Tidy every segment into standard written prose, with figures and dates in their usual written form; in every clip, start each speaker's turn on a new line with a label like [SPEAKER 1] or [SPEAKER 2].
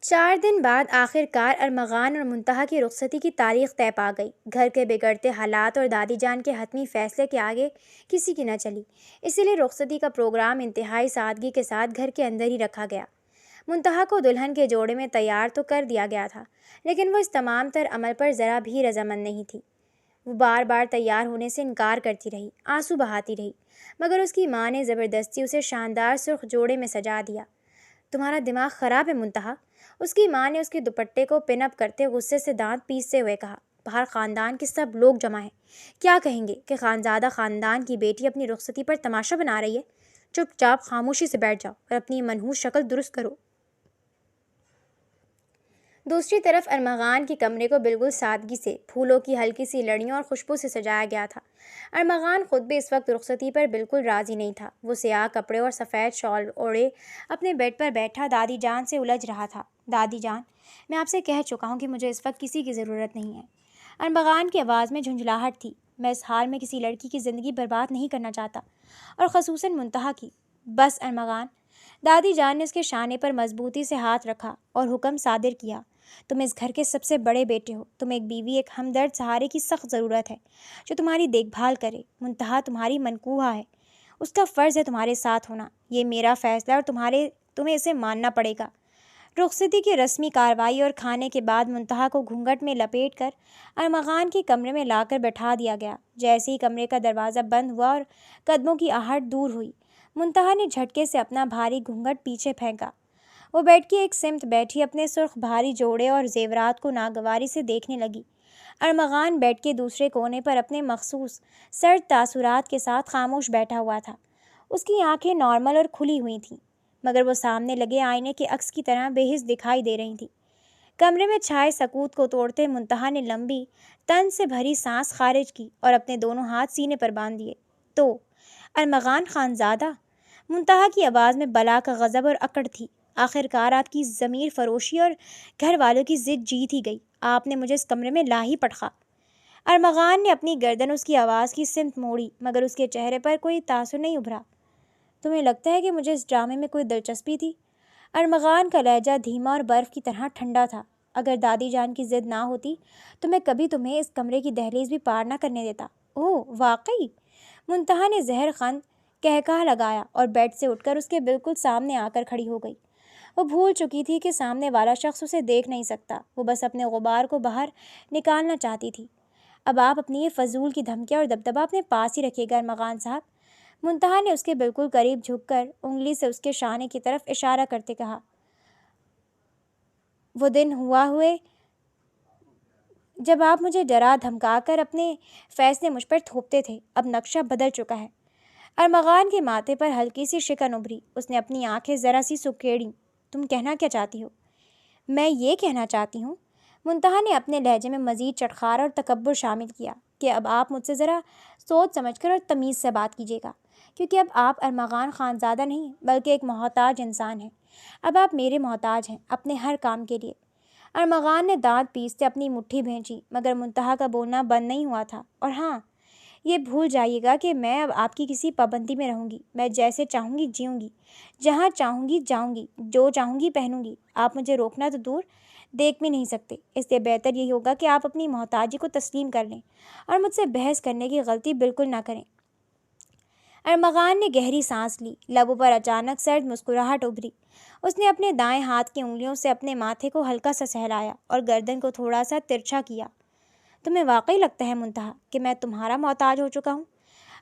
[SPEAKER 1] 4 دن بعد آخر کار ارمغان اور منتہا کی رخصتی کی تاریخ طے پا گئی۔ گھر کے بگڑتے حالات اور دادی جان کے حتمی فیصلے کے آگے کسی کی نہ چلی، اسی لیے رخصتی کا پروگرام انتہائی سادگی کے ساتھ گھر کے اندر ہی رکھا گیا۔ منتہا کو دلہن کے جوڑے میں تیار تو کر دیا گیا تھا، لیکن وہ اس تمام تر عمل پر ذرا بھی رضامند نہیں تھی۔ وہ بار بار تیار ہونے سے انکار کرتی رہی، آنسو بہاتی رہی، مگر اس کی ماں نے زبردستی اسے شاندار سرخ جوڑے میں سجا دیا۔ تمہارا دماغ خراب ہے منتہا، اس کی ماں نے اس کے دوپٹے کو پن اپ کرتے غصے سے دانت پیستے ہوئے کہا۔ باہر خاندان کے سب لوگ جمع ہیں، کیا کہیں گے کہ خانزادہ خاندان کی بیٹی اپنی رخصتی پر تماشا بنا رہی ہے؟ چپ چاپ خاموشی سے بیٹھ جاؤ اور اپنی منحوس شکل درست کرو۔ دوسری طرف ارمغان کے کمرے کو بالکل سادگی سے پھولوں کی ہلکی سی لڑیوں اور خوشبو سے سجایا گیا تھا۔ ارمغان خود بھی اس وقت رخصتی پر بالکل راضی نہیں تھا۔ وہ سیاہ کپڑے اور سفید شال اوڑھے اپنے بیڈ پر بیٹھا دادی جان سے الجھ رہا تھا۔ دادی جان، میں آپ سے کہہ چکا ہوں کہ مجھے اس وقت کسی کی ضرورت نہیں ہے۔ ارمغان کی آواز میں جھنجھلاہٹ تھی۔ میں اس حال میں کسی لڑکی کی زندگی برباد نہیں کرنا چاہتا، اور خصوصاً منتہا کی۔ بس ارمغان، دادی جان نے اس کے شانے پر مضبوطی سے ہاتھ رکھا اور حکم صادر کیا۔ تم اس گھر کے سب سے بڑے بیٹے ہو، تمہیں ایک بیوی، ایک ہمدرد سہارے کی سخت ضرورت ہے جو تمہاری دیکھ بھال کرے۔ منتہا تمہاری منکوحہ ہے، اس کا فرض ہے تمہارے ساتھ ہونا۔ یہ میرا فیصلہ ہے اور تمہیں اسے ماننا پڑے گا۔ رخصتی کی رسمی کارروائی اور کھانے کے بعد منتہا کو گھونگھٹ میں لپیٹ کر ارمغان کے کمرے میں لا کر بٹھا دیا گیا۔ جیسے ہی کمرے کا دروازہ بند ہوا اور قدموں کی آہٹ دور ہوئی، منتہا نے جھٹکے سے اپنا بھاری گھونگھٹ پیچھے پھینکا۔ وہ بیڈ کی ایک سمت بیٹھی اپنے سرخ بھاری جوڑے اور زیورات کو ناگواری سے دیکھنے لگی۔ ارمغان بیڈ کے دوسرے کونے پر اپنے مخصوص سرد تاثرات کے ساتھ خاموش بیٹھا ہوا تھا۔ اس کی آنکھیں نارمل اور کھلی ہوئی تھیں، مگر وہ سامنے لگے آئینے کے عکس کی طرح بے حس دکھائی دے رہی تھیں۔ کمرے میں چھائے سکوت کو توڑتے منتہا نے لمبی طنز سے بھری سانس خارج کی اور اپنے دونوں ہاتھ سینے پر باندھ دیے۔ تو ارمغان خانزادہ، منتہا کی آواز میں بلا کا غضب اور اکڑ تھی۔ آخر کار آپ کی ضمیر فروشی اور گھر والوں کی ضد جیت ہی گئی۔ آپ نے مجھے اس کمرے میں لا ہی پٹخا۔ ارمغان نے اپنی گردن اس کی آواز کی سمت موڑی، مگر اس کے چہرے پر کوئی تاثر نہیں ابھرا۔ تمہیں لگتا ہے کہ مجھے اس ڈرامے میں کوئی دلچسپی تھی؟ ارمغان کا لہجہ دھیما اور برف کی طرح ٹھنڈا تھا۔ اگر دادی جان کی ضد نہ ہوتی تو میں کبھی تمہیں اس کمرے کی دہلیز بھی پار نہ کرنے دیتا۔ اوہ واقعی؟ منتہا نے زہر خند قہقہہ لگایا اور بیڈ سے اٹھ کر اس کے بالکل سامنے آ کر کھڑی ہو گئی۔ وہ بھول چکی تھی کہ سامنے والا شخص اسے دیکھ نہیں سکتا، وہ بس اپنے غبار کو باہر نکالنا چاہتی تھی۔ اب آپ اپنی یہ فضول کی دھمکیاں اور دبدبہ اپنے پاس ہی رکھیے گا ارمغان صاحب۔ منتہا نے اس کے بالکل قریب جھک کر انگلی سے اس کے شانے کی طرف اشارہ کرتے کہا۔ وہ دن ہوا ہوئے جب آپ مجھے ڈرا دھمکا کر اپنے فیصلے مجھ پر تھوپتے تھے، اب نقشہ بدل چکا ہے۔ ارمغان کے ماتھے پر ہلکی سی شکن ابھری۔ اس نے اپنی آنکھیں ذرا سی سکیڑیں۔ تم کہنا کیا چاہتی ہو؟ میں یہ کہنا چاہتی ہوں، منتہا نے اپنے لہجے میں مزید چٹخارا اور تکبر شامل کیا، کہ اب آپ مجھ سے ذرا سوچ سمجھ کر اور تمیز سے بات کیجیے گا، کیونکہ اب آپ ارمغان خانزادہ نہیں بلکہ ایک محتاج انسان ہیں۔ اب آپ میرے محتاج ہیں اپنے ہر کام کے لیے۔ ارمغان نے دانت پیستے اپنی مٹھی بھینچی، مگر منتہا کا بولنا بند نہیں ہوا تھا۔ اور ہاں، یہ بھول جائیے گا کہ میں اب آپ کی کسی پابندی میں رہوں گی۔ میں جیسے چاہوں گی جیوں گی، جہاں چاہوں گی جاؤں گی، جو چاہوں گی پہنوں گی۔ آپ مجھے روکنا تو دور دیکھ بھی نہیں سکتے۔ اس لیے بہتر یہی ہوگا کہ آپ اپنی محتاجی کو تسلیم کر لیں اور مجھ سے بحث کرنے کی غلطی بالکل نہ کریں۔ ارمغان نے گہری سانس لی، لبوں پر اچانک سرد مسکراہٹ ابھری۔ اس نے اپنے دائیں ہاتھ کی انگلیوں سے اپنے ماتھے کو ہلکا سا سہلایا اور گردن کو تھوڑا سا ترچھا کیا۔ تمہیں واقعی لگتا ہے منتہا کہ میں تمہارا محتاج ہو چکا ہوں؟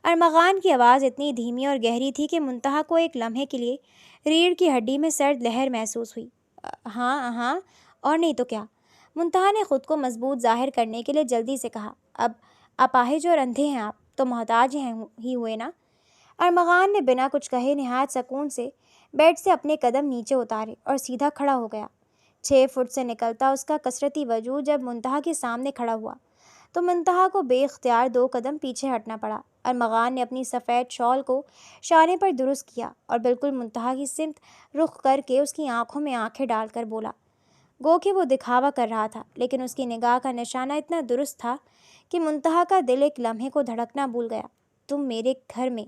[SPEAKER 1] ارمغان کی آواز اتنی دھیمی اور گہری تھی کہ منتہا کو ایک لمحے کے لیے ریڑھ کی ہڈی میں سرد لہر محسوس ہوئی۔ ہاں ہاں، اور نہیں تو کیا، منتہا نے خود کو مضبوط ظاہر کرنے کے لیے جلدی سے کہا۔ اب اپاہج اور اندھے ہیں آپ، تو محتاج ہی ہوئے نا؟ ارمغان نے بنا کچھ کہے نہایت سکون سے بیڈ سے اپنے قدم نیچے اتارے اور سیدھا کھڑا ہو گیا۔ 6 فٹ سے نکلتا اس کا کثرتی وجود جب منتہا کے سامنے کھڑا ہوا تو منتہا کو بے اختیار 2 قدم پیچھے ہٹنا پڑا۔ ارمغان نے اپنی سفید شال کو شانے پر درست کیا اور بالکل منتہا کی سمت رخ کر کے اس کی آنکھوں میں آنکھیں ڈال کر بولا، گو کہ وہ دکھاوا کر رہا تھا، لیکن اس کی نگاہ کا نشانہ اتنا درست تھا کہ منتہا کا دل ایک لمحے کو دھڑکنا بھول گیا۔ تم میرے گھر میں،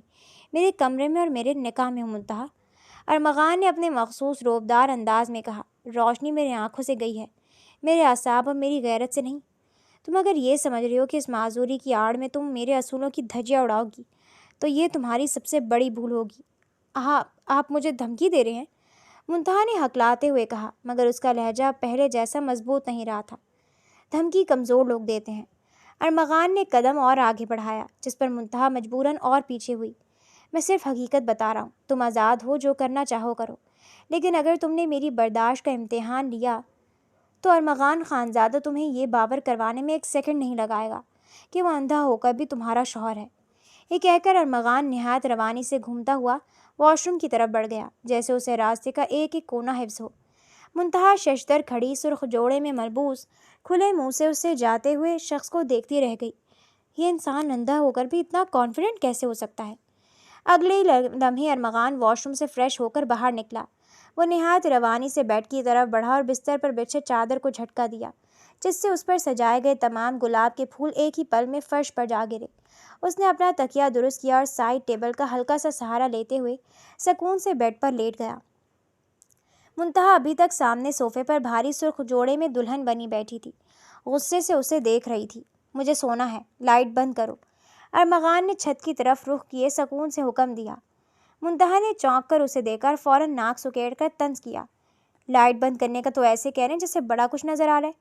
[SPEAKER 1] میرے کمرے میں اور میرے نکاح میں ہو منتہا۔ ارمغان نے اپنے مخصوص روبدار انداز میں کہا، روشنی میرے آنکھوں سے گئی ہے، میرے اعصاب اور میری غیرت سے نہیں۔ تم اگر یہ سمجھ رہی ہو کہ اس معذوری کی آڑ میں تم میرے اصولوں کی دھجیاں اڑاؤ گی تو یہ تمہاری سب سے بڑی بھول ہوگی۔ آپ مجھے دھمکی دے رہے ہیں؟ منتہا نے ہکلاتے ہوئے کہا، مگر اس کا لہجہ پہلے جیسا مضبوط نہیں رہا تھا۔ دھمکی کمزور لوگ دیتے ہیں۔ ارمغان نے قدم اور آگے بڑھایا، جس پر منتہا مجبوراً اور پیچھے ہوئی۔ میں صرف حقیقت بتا رہا ہوں، تم آزاد ہو، جو کرنا چاہو کرو، لیکن اگر تم نے میری برداشت کا امتحان لیا تو ارمغان خانزادہ تمہیں یہ باور کروانے میں ایک سیکنڈ نہیں لگائے گا کہ وہ اندھا ہو کر بھی تمہارا شوہر ہے۔ یہ کہہ کر ارمغان نہایت روانی سے گھومتا ہوا واش روم کی طرف بڑھ گیا، جیسے اسے راستے کا ایک ایک کونا حفظ ہو۔ منتہا ششدر کھڑی، سرخ جوڑے میں ملبوس، کھلے منہ سے اسے جاتے ہوئے شخص کو دیکھتی رہ گئی۔ یہ انسان اندھا ہو کر بھی اتنا کانفیڈنٹ کیسے ہو سکتا ہے؟ اگلے ہی لمحے ارمغان واش روم سے فریش ہو کر باہر نکلا۔ وہ نہایت روانی سے بیڈ کی طرف بڑھا اور بستر پر بچھے چادر کو جھٹکا دیا، جس سے اس پر سجائے گئے تمام گلاب کے پھول ایک ہی پل میں فرش پر جا گرے۔ اس نے اپنا تکیہ درست کیا اور سائڈ ٹیبل کا ہلکا سا سہارا لیتے ہوئے سکون سے بیڈ پر لیٹ گیا۔ منتہا ابھی تک سامنے صوفے پر بھاری سرخ جوڑے میں دلہن بنی بیٹھی تھی، غصے سے اسے دیکھ رہی تھی۔ مجھے سونا ہے، لائٹ بند کرو۔ ارمغان نے چھت کی طرف رخ کیے سکون سے حکم دیا۔ منتہا نے چونک کر اسے دیکھا اور فوراً ناک سکیڑ کر طنز کیا، لائٹ بند کرنے کا تو ایسے کہہ رہے ہیں جیسے بڑا کچھ نظر آ رہا ہے۔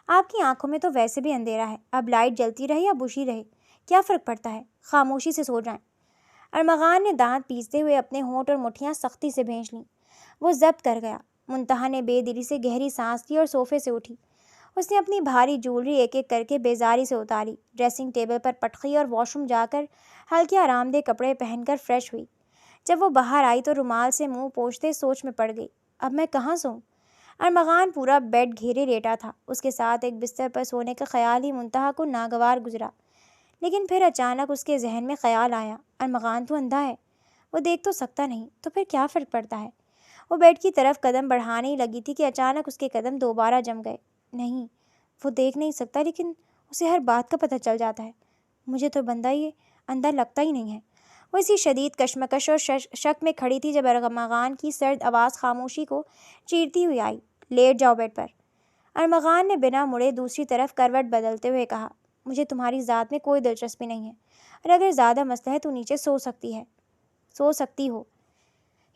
[SPEAKER 1] آپ کی آنکھوں میں تو ویسے بھی اندھیرا ہے، اب لائٹ جلتی رہے یا بجھی رہے کیا فرق پڑتا ہے، خاموشی سے سو جائیں۔ ارمغان نے دانت پیستے ہوئے اپنے ہونٹ اور مٹھیاں سختی سے بھینچ لیں۔ وہ ضبط کر گیا۔ منتہا نے بے دلی سے گہری سانس لی اور صوفے سے اٹھی۔ اس نے اپنی بھاری جولری ایک ایک کر کے بیزاری سے اتاری، ڈریسنگ ٹیبل پر پٹخی اور واش روم جا کر ہلکے آرام دہ کپڑے پہن کر فریش ہوئی۔ جب وہ باہر آئی تو رومال سے منہ پوچھتے سوچ میں پڑ گئی، اب میں کہاں سوؤں؟ ارمغان پورا بیڈ گھیرے لیٹا تھا، اس کے ساتھ ایک بستر پر سونے کا خیال ہی منتہا کو ناگوار گزرا۔ لیکن پھر اچانک اس کے ذہن میں خیال آیا، ارمغان تو اندھا ہے، وہ دیکھ تو سکتا نہیں، تو پھر کیا فرق پڑتا ہے؟ وہ بیڈ کی طرف قدم بڑھانے ہی لگی تھی کہ اچانک اس کے قدم دوبارہ جم گئے۔ نہیں، وہ دیکھ نہیں سکتا، لیکن اسے ہر بات کا پتہ چل جاتا ہے۔ مجھے تو بندہ یہ اندھا لگتا ہی نہیں ہے۔ وہ اسی شدید کشمکش اور شک میں کھڑی تھی جب ارمغان کی سرد آواز خاموشی کو چیرتی ہوئی آئی، لیٹ جاؤ بیڈ پر۔ ارمغان نے بنا مڑے دوسری طرف کروٹ بدلتے ہوئے کہا، مجھے تمہاری ذات میں کوئی دلچسپی نہیں ہے، اور اگر زیادہ مسئلہ ہے تو نیچے سو سکتی ہو۔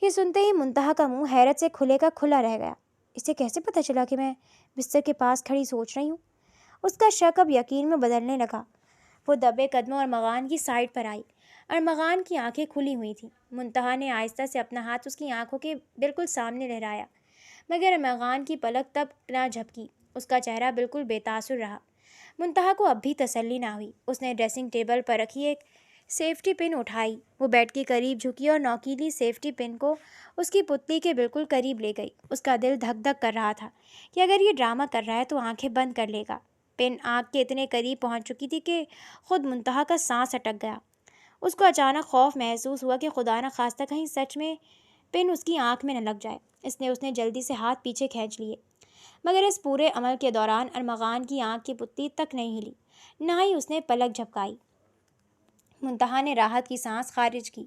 [SPEAKER 1] یہ سنتے ہی منتہا کا منہ حیرت سے کھلے کا کھلا رہ گیا۔ اسے کیسے پتہ چلا کہ میں بستر کے پاس کھڑی سوچ رہی ہوں؟ اس کا شک اب یقین میں بدلنے لگا۔ وہ دبے قدموں ارمغان کی سائڈ پر آئی۔ ارمغان کی آنکھیں کھلی ہوئی تھیں۔ منتہا نے آہستہ سے اپنا ہاتھ اس کی آنکھوں کے بالکل سامنے لہرایا، مگر ارمغان کی پلک تب نہ جھپکی، اس کا چہرہ بالکل بے تاثر رہا۔ منتہا کو اب بھی تسلی نہ ہوئی۔ اس نے ڈریسنگ ٹیبل پر رکھی ایک سیفٹی پن اٹھائی، وہ بیڈ کے قریب جھکی اور نوکیلی سیفٹی پن کو اس کی پتلی کے بالکل قریب لے گئی۔ اس کا دل دھک دھک کر رہا تھا کہ اگر یہ ڈرامہ کر رہا ہے تو آنکھیں بند کر لے گا۔ پن آنکھ کے اتنے قریب پہنچ چکی تھی کہ خود منتہا کا سانس اٹک گیا۔ اس کو اچانک خوف محسوس ہوا کہ خدا نہ خواستہ کہیں سچ میں پن اس کی آنکھ میں نہ لگ جائے۔ اس نے جلدی سے ہاتھ پیچھے کھینچ لیے، مگر اس پورے عمل کے دوران ارمغان کی آنکھ کی پتلی تک نہیں ہلی، نہ ہی اس نے پلک جھپکائی۔ منتہا نے راحت کی سانس خارج کی۔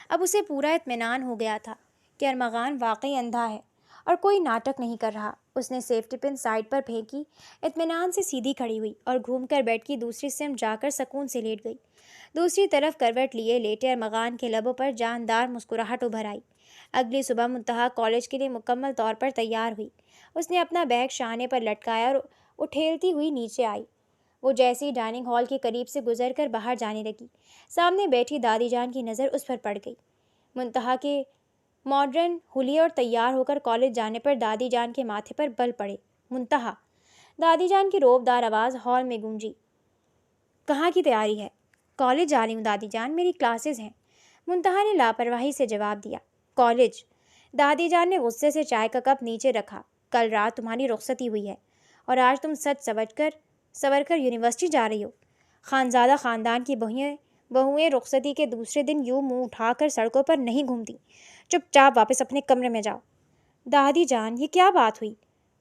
[SPEAKER 1] اب اسے پورا اطمینان ہو گیا تھا کہ ارمغان واقعی اندھا ہے اور کوئی ناٹک نہیں کر رہا۔ اس نے سیفٹی پن سائڈ پر پھینکی، اطمینان سے سیدھی کھڑی ہوئی اور گھوم کر بیڈ کی دوسری سمت جا کر سکون سے لیٹ گئی۔ دوسری طرف کروٹ لیے لیٹے ارمغان کے لبوں پر جاندار مسکراہٹ ابھر آئی۔ اگلی صبح منتہا کالج کے لیے مکمل طور پر تیار ہوئی۔ اس نے اپنا بیگ شانے پر لٹکایا اور اٹھیلتی ہوئی نیچے آئی۔ وہ جیسے ہی ڈائننگ ہال کے قریب سے گزر کر باہر جانے لگی، سامنے بیٹھی دادی جان کی نظر اس پر پڑ گئی۔ منتہا کے ماڈرن حلیے اور تیار ہو کر کالج جانے پر دادی جان کے ماتھے پر بل پڑے۔ منتہا! دادی جان کی روبدار آواز ہال میں گونجی۔ کہاں کی تیاری ہے؟ کالج جا رہی ہوں دادی جان، میری کلاسز ہیں، منتہا نے لاپرواہی سے جواب دیا۔ کالج؟ دادی جان نے غصے سے چائے کا کپ نیچے رکھا۔ کل رات تمہاری رخصتی ہوئی ہے اور آج تم سچ سور کر یونیورسٹی جا رہی ہو۔ خانزادہ خاندان کی بہوئیں رخصتی کے دوسرے دن یوں منہ اٹھا کر سڑکوں پر نہیں گھومتی۔ چپ چاپ واپس اپنے کمرے میں جاؤ۔ دادی جان، یہ کیا بات ہوئی؟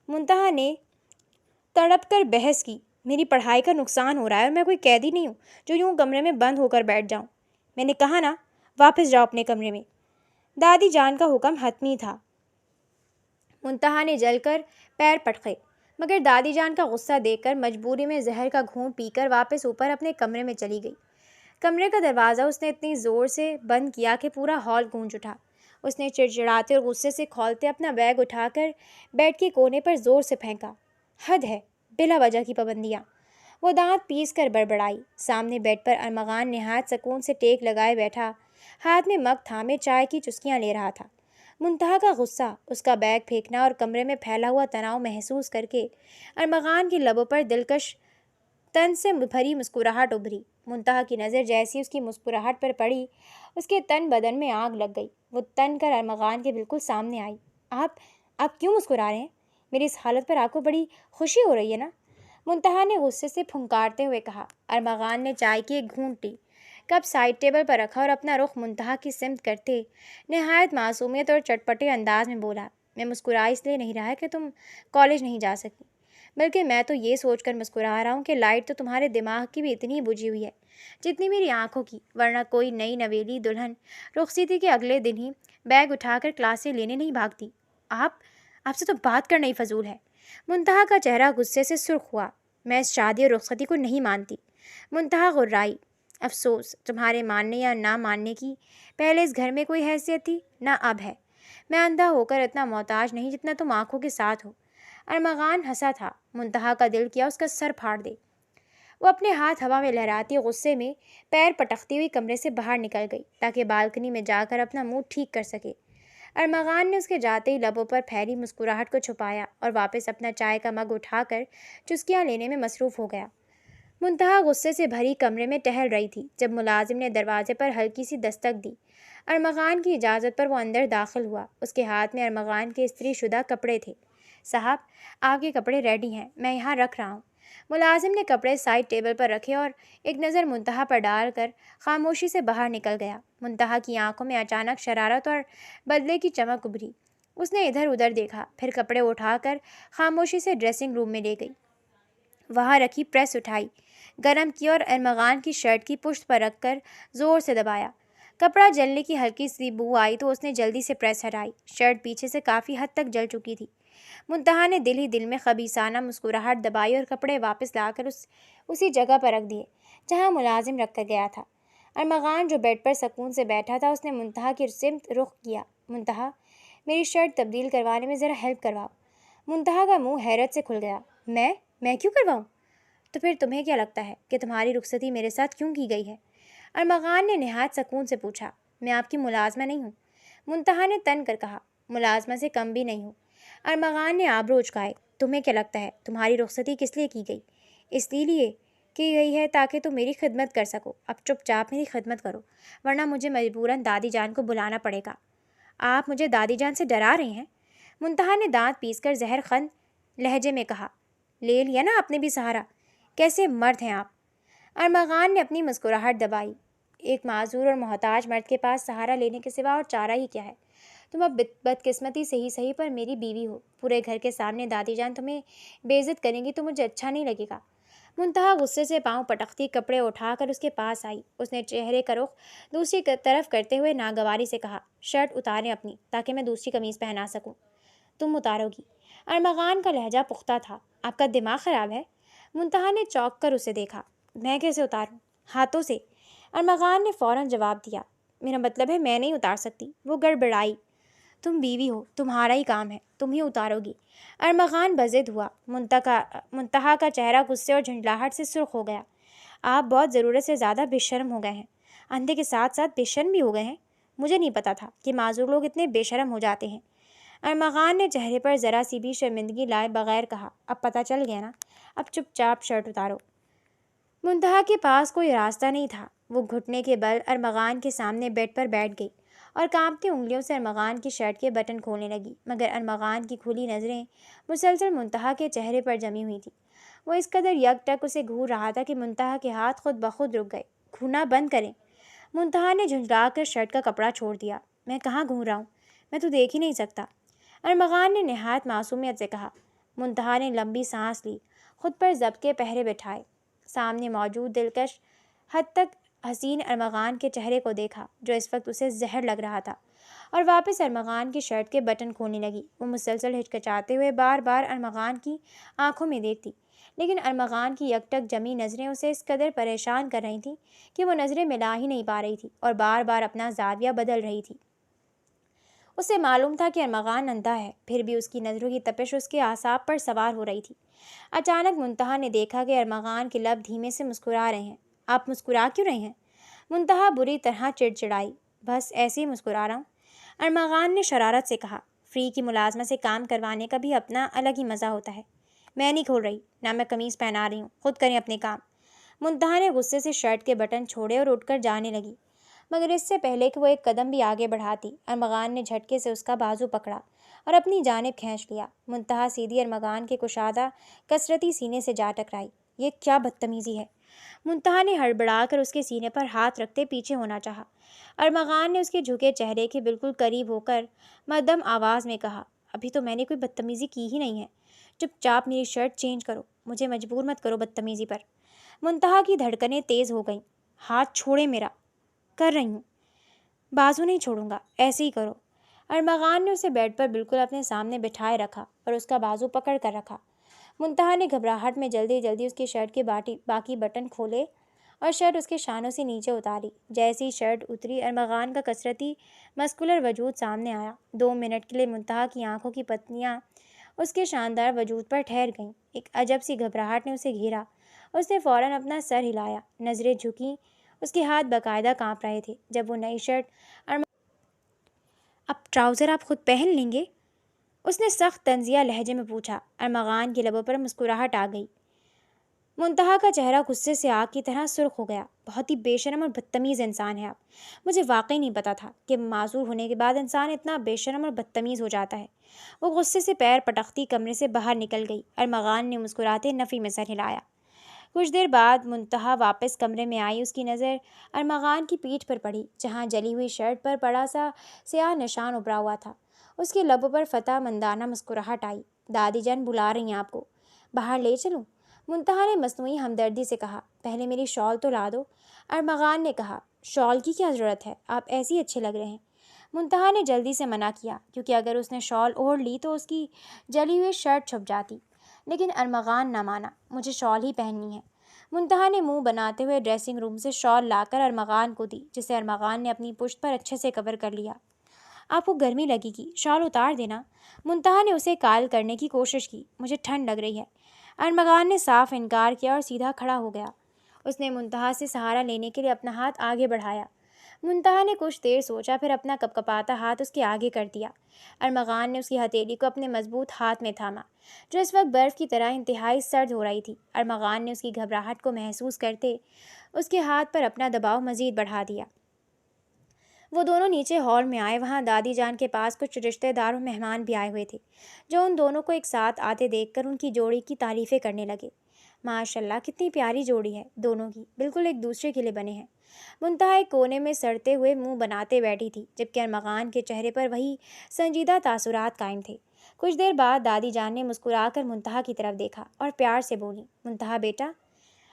[SPEAKER 1] منتہا نے تڑپ کر بحث کی۔ میری پڑھائی کا نقصان ہو رہا ہے اور میں کوئی قیدی نہیں ہوں جو یوں کمرے میں بند ہو کر بیٹھ جاؤں۔ میں نے کہا نا، واپس جاؤ اپنے کمرے میں۔ دادی جان کا حکم حتمی تھا۔ منتہا نے جل کر پیر پٹکے، مگر دادی جان کا غصہ دیکھ کر مجبوری میں زہر کا گھونٹ پی کر واپس اوپر اپنے کمرے میں چلی گئی۔ کمرے کا دروازہ اس نے اتنی زور سے بند کیا کہ پورا ہال گونج اٹھا۔ اس نے چڑچڑاتے اور غصے سے کھولتے اپنا بیگ اٹھا کر بیڈ کے کونے پر زور سے پھینکا۔ حد ہے، بلا وجہ کی پابندیاں، وہ دانت پیس کر بڑبڑائی۔ سامنے بیڈ پر ارمغان نہایت سکون سے ٹیک لگائے بیٹھا، ہاتھ میں مگ تھامے چائے کی چسکیاں لے رہا تھا۔ منتہا کا غصہ، اس کا بیگ پھینکنا اور کمرے میں پھیلا ہوا تناؤ محسوس کر کے ارمغان کی لبوں پر دلکش طنز سے بھری مسکراہٹ ابھری۔ منتہا کی نظر جیسی اس کی مسکراہٹ پر پڑی، اس کے تن بدن میں آگ لگ گئی۔ وہ تن کر ارمغان کے بالکل سامنے آئی۔ آپ کیوں مسکرا رہے ہیں؟ میری اس حالت پر آپ کو بڑی خوشی ہو رہی ہے نا؟ منتہا نے غصے سے پھنکارتے ہوئے کہا۔ ارمغان نے چائے کی ایک گھونٹ لی، کپ سائڈ ٹیبل پر رکھا اور اپنا رخ منتہا کی سمت کرتے نہایت معصومیت اور چٹپٹے انداز میں بولا، میں مسکرا اس لیے نہیں رہا کہ تم کالج نہیں جا سکی، بلکہ میں تو یہ سوچ کر مسکرا رہا ہوں کہ لائٹ تو تمہارے دماغ کی بھی اتنی بجھی ہوئی ہے جتنی میری آنکھوں کی، ورنہ کوئی نئی نویلی دلہن رخصتی کے اگلے دن ہی بیگ اٹھا کر کلاسیں لینے نہیں بھاگتی۔ آپ سے تو بات کرنا ہی فضول ہے۔ منتہا کا چہرہ غصے سے سرخ ہوا۔ میں اس شادی اور رخصتی کو نہیں مانتی، منتہا غرائی۔ افسوس، تمہارے ماننے یا نہ ماننے کی پہلے اس گھر میں کوئی حیثیت تھی، نہ اب ہے۔ میں اندھا ہو کر اتنا محتاج نہیں جتنا تم آنکھوں کے ساتھ ہو۔ ارمغان ہنسا تھا، منتہا کا دل کیا اس کا سر پھاڑ دے۔ وہ اپنے ہاتھ ہوا میں لہراتی غصے میں پیر پٹکتی ہوئی کمرے سے باہر نکل گئی تاکہ بالکنی میں جا کر اپنا منہ ٹھیک کر سکے۔ ارمغان نے اس کے جاتے ہی لبوں پر پھیلی مسکراہٹ کو چھپایا اور واپس اپنا چائے کا مگ اٹھا کر چسکیاں لینے میں مصروف ہو گیا۔ منتہا غصے سے بھری کمرے میں ٹہل رہی تھی جب ملازم نے دروازے پر ہلکی سی دستک دی۔ ارمغان کی اجازت پر وہ اندر داخل ہوا۔ اس کے ہاتھ میں ارمغان کے استری شدہ کپڑے تھے۔ صاحب، آپ کے کپڑے ریڈی ہیں، میں یہاں رکھ رہا ہوں۔ ملازم نے کپڑے سائڈ ٹیبل پر رکھے اور ایک نظر منتہا پر ڈال کر خاموشی سے باہر نکل گیا۔ منتہا کی آنکھوں میں اچانک شرارت اور بدلے کی چمک ابھری۔ اس نے ادھر ادھر دیکھا، پھر کپڑے اٹھا کر خاموشی سے ڈریسنگ روم میں لے گئی۔ وہاں رکھی پریس اٹھائی، گرم کی اور ارمغان کی شرٹ کی پشت پر رکھ کر زور سے دبایا۔ کپڑا جلنے کی ہلکی سی بو آئی تو اس نے جلدی سے پریس ہٹائی۔ شرٹ پیچھے سے کافی حد تک جل چکی تھی۔ منتہا نے دل ہی دل میں خبیثانہ مسکراہٹ دبائی اور کپڑے واپس لا کر اسی جگہ پر رکھ دیے جہاں ملازم رکھ کر گیا تھا۔ ارمغان جو بیڈ پر سکون سے بیٹھا تھا، اس نے منتہا کی سمت رخ کیا۔ منتہا، میری شرٹ تبدیل کروانے میں ذرا ہیلپ کرواؤ۔ منتہا کا منہ حیرت سے کھل گیا۔ میں کیوں کرواؤں؟ تو پھر تمہیں کیا لگتا ہے کہ تمہاری رخصتی میرے ساتھ کیوں کی گئی ہے؟ ارمغان نے نہایت سکون سے پوچھا۔ میں آپ کی ملازمہ نہیں ہوں، منتہا نے تن کر کہا۔ ملازمہ سے کم بھی نہیں ہوں۔ ارمغان نے آبرو اچکائے۔ تمہیں کیا لگتا ہے تمہاری رخصتی کس لیے کی گئی؟ اس لیے کی گئی ہے تاکہ تم میری خدمت کر سکو۔ اب چپ چاپ میری خدمت کرو، ورنہ مجھے مجبوراً دادی جان کو بلانا پڑے گا۔ آپ مجھے دادی جان سے ڈرا رہے ہیں؟ منتہا نے دانت پیس کر زہر خند لہجے میں کہا۔ لے لیا نا آپ نے بھی سہارا، کیسے مرد ہیں آپ؟ ارمغان نے اپنی مسکراہٹ دبائی۔ ایک معذور اور محتاج مرد کے پاس سہارا لینے کے سوا اور چارہ ہی کیا ہے؟ تم اب بدقسمتی سے ہی صحیح پر میری بیوی ہو۔ پورے گھر کے سامنے دادی جان تمہیں بے عزت کریں گی تو مجھے اچھا نہیں لگے گا۔ منتہا غصے سے پاؤں پٹکتی کپڑے اٹھا کر اس کے پاس آئی۔ اس نے چہرے کا رخ دوسری طرف کرتے ہوئے ناگواری سے کہا، شرٹ اتاریں اپنی تاکہ میں دوسری قمیض پہنا سکوں۔ تم اتارو گی؟ ارمغان کا لہجہ پختہ تھا۔ آپ کا دماغ خراب ہے؟ منتہا نے چونک کر اسے دیکھا۔ میں کیسے اتاروں؟ ہاتھوں سے، ارمغان نے فوراً جواب دیا۔ میرا مطلب ہے میں نہیں اتار سکتی۔ وہ گڑبڑائی۔ تم بیوی ہو، تمہارا ہی کام ہے، تم ہی اتارو گی۔ ارمغان بضد ہوا۔ منتہا کا چہرہ غصے اور جھنجھلاہٹ سے سرخ ہو گیا۔ آپ بہت ضرورت سے زیادہ بے شرم ہو گئے ہیں، اندھے کے ساتھ ساتھ بے شرم بھی ہو گئے ہیں۔ مجھے نہیں پتا تھا کہ معذور لوگ اتنے بے شرم ہو جاتے ہیں۔ ارمغان نے چہرے پر ذرا سی بھی شرمندگی لائے بغیر کہا، اب پتہ چل گیا نا، اب چپ چاپ شرٹ اتارو۔ منتہا کے پاس کوئی راستہ نہیں تھا۔ وہ گھٹنے کے بل ارمغان کے سامنے بیڈ پر بیٹھ گئی اور کانپتی انگلیوں سے ارمغان کی شرٹ کے بٹن کھولنے لگی، مگر ارمغان کی کھلی نظریں مسلسل منتہا کے چہرے پر جمی ہوئی تھیں۔ وہ اس قدر یک ٹک اسے گھور رہا تھا کہ منتہا کے ہاتھ خود بخود رک گئے۔ گھورنا بند کریں۔ منتہا نے جھنجھلا کر شرٹ کا کپڑا چھوڑ دیا۔ میں کہاں گھور رہا ہوں؟ میں تو دیکھ ہی نہیں سکتا، ارمغان نے نہایت معصومیت سے کہا۔ منتہا نے لمبی سانس لی، خود پر ضبط کے پہرے بٹھائے، سامنے موجود دلکش حد تک حسین ارمغان کے چہرے کو دیکھا جو اس وقت اسے زہر لگ رہا تھا۔ اور واپس ارمغان کی شرٹ کے بٹن کھولنے لگی۔ وہ مسلسل ہچکچاتے ہوئے بار بار ارمغان کی آنکھوں میں دیکھتی، لیکن ارمغان کی یکٹک جمی نظریں اسے اس قدر پریشان کر رہی تھیں کہ وہ نظریں ملا ہی نہیں پا رہی تھی اور بار بار اپنا زاویہ بدل رہی تھی۔ اسے معلوم تھا کہ ارمغان اندھا ہے، پھر بھی اس کی نظروں کی تپش اس کے اعصاب پر سوار ہو رہی تھی۔ اچانک منتہا نے دیکھا کہ ارمغان کے لب دھیمے سے مسکرا رہے ہیں۔ آپ مسکرا کیوں رہے ہیں؟ منتہا بری طرح چڑچڑائی۔ بس ایسے ہی مسکرا رہا ہوں، ارمغان نے شرارت سے کہا۔ فری کی ملازمت سے کام کروانے کا بھی اپنا الگ ہی مزہ ہوتا ہے۔ میں نہیں کھول رہی، نہ میں قمیض پہنا رہی ہوں، خود کریں اپنے کام۔ منتہا نے غصے سے شرٹ کے بٹن چھوڑے اور اٹھ کر جانے لگی، مگر اس سے پہلے کہ وہ ایک قدم بھی آگے بڑھاتی، ارمغان نے جھٹکے سے اس کا بازو پکڑا اور اپنی جانب کھینچ لیا۔ منتہا سیدھی ارمغان کے کشادہ کثرتی سینے سے جا ٹکرائی۔ یہ کیا بدتمیزی ہے؟ منتہا نے ہڑبڑا کر اس کے سینے پر ہاتھ رکھتے پیچھے ہونا چاہا۔ ارمغان نے اس کے جھکے چہرے کے بالکل قریب ہو کر مدھم آواز میں کہا، ابھی تو میں نے کوئی بدتمیزی کی ہی نہیں ہے، چپ چاپ میری شرٹ چینج کرو، مجھے مجبور مت کرو بدتمیزی پر۔ منتہا کی دھڑکنیں تیز ہو گئیں۔ ہاتھ چھوڑے میرا، کر رہی ہوں، بازو نہیں چھوڑوں گا، ایسے ہی کرو۔ ارمغان نے اسے بیڈ پر بالکل اپنے سامنے بٹھائے رکھا اور اس کا بازو پکڑ کر رکھا۔ منتہا نے گھبراہٹ میں جلدی جلدی اس کی شرٹ کے باقی بٹن کھولے اور شرٹ اس کے شانوں سے نیچے اتاری۔ جیسی ہی شرٹ اتری، ارمغان کا کثرتی مسکولر وجود سامنے آیا۔ 2 منٹ کے لیے منتہا کی آنکھوں کی پتیاں اس کے شاندار وجود پر ٹھہر گئیں۔ ایک عجب سی گھبراہٹ نے اسے گھیرا۔ اس نے فوراً اپنا سر ہلایا، نظریں جھکیں، اس کے ہاتھ باقاعدہ کانپ رہے تھے۔ جب وہ نئی شرٹ اب ٹراؤزر آپ خود پہن لیں گے؟ اس نے سخت طنزیہ لہجے میں پوچھا۔ ارمغان کی لبوں پر مسکراہٹ آ گئی۔ منتہا کا چہرہ غصے سے آگ کی طرح سرخ ہو گیا۔ بہت ہی بے شرم اور بدتمیز انسان ہے آپ۔ مجھے واقعی نہیں پتا تھا کہ معذور ہونے کے بعد انسان اتنا بے شرم اور بدتمیز ہو جاتا ہے۔ وہ غصے سے پیر پٹکتی کمرے سے باہر نکل گئی۔ ارمغان نے مسکراتے نفی میں سر ہلایا۔ کچھ دیر بعد منتہا واپس کمرے میں آئی۔ اس کی نظر ارمغان کی پیٹھ پر پڑی، جہاں جلی ہوئی شرٹ پر بڑا سا سیاہ نشان ابھرا ہوا تھا۔ اس کے لبوں پر فتح مندانہ مسکراہٹ آئی۔ دادی جان بلا رہی ہیں آپ کو، باہر لے چلوں؟ منتہا نے مصنوعی ہمدردی سے کہا۔ پہلے میری شال تو لا دو، ارمغان نے کہا۔ شال کی کیا ضرورت ہے، آپ ایسے ہی اچھے لگ رہے ہیں۔ منتہا نے جلدی سے منع کیا، کیونکہ اگر اس نے شال اوڑھ لی تو اس کی جلی ہوئی شرٹ چھپ جاتی، لیکن ارمغان نہ مانا۔ مجھے شال ہی پہننی ہے۔ منتہا نے منہ بناتے ہوئے ڈریسنگ روم سے شال لا کر ارمغان کو دی، جسے ارمغان نے اپنی پشت پر اچھے سے کور کر لیا۔ آپ کو گرمی لگے گی، شال اتار دینا۔ منتہا نے اسے قائل کرنے کی کوشش کی۔ مجھے ٹھنڈ لگ رہی ہے۔ ارمغان نے صاف انکار کیا اور سیدھا کھڑا ہو گیا۔ اس نے منتہا سے سہارا لینے کے لیے اپنا ہاتھ آگے بڑھایا۔ منتہا نے کچھ دیر سوچا، پھر اپنا کپکپاتا ہاتھ اس کے آگے کر دیا۔ ارمغان نے اس کی ہتھیلی کو اپنے مضبوط ہاتھ میں تھاما، جو اس وقت برف کی طرح انتہائی سرد ہو رہی تھی۔ ارمغان نے اس کی گھبراہٹ کو محسوس کرتے اس کے ہاتھ پر اپنا دباؤ مزید بڑھا دیا۔ وہ دونوں نیچے ہال میں آئے۔ وہاں دادی جان کے پاس کچھ رشتہ دار اور مہمان بھی آئے ہوئے تھے، جو ان دونوں کو ایک ساتھ آتے دیکھ کر ان کی جوڑی کی تعریفیں کرنے لگے۔ ماشاء اللہ، کتنی پیاری جوڑی ہے دونوں کی، بالکل ایک دوسرے کے لیے بنے ہیں۔ منتہا ایک کونے میں سڑتے ہوئے منہ بناتے بیٹھی تھی، جبکہ ارمغان کے چہرے پر وہی سنجیدہ تاثرات قائم تھے۔ کچھ دیر بعد دادی جان نے مسکرا کر منتہا کی طرف دیکھا اور پیار سے بولی، منتہا بیٹا،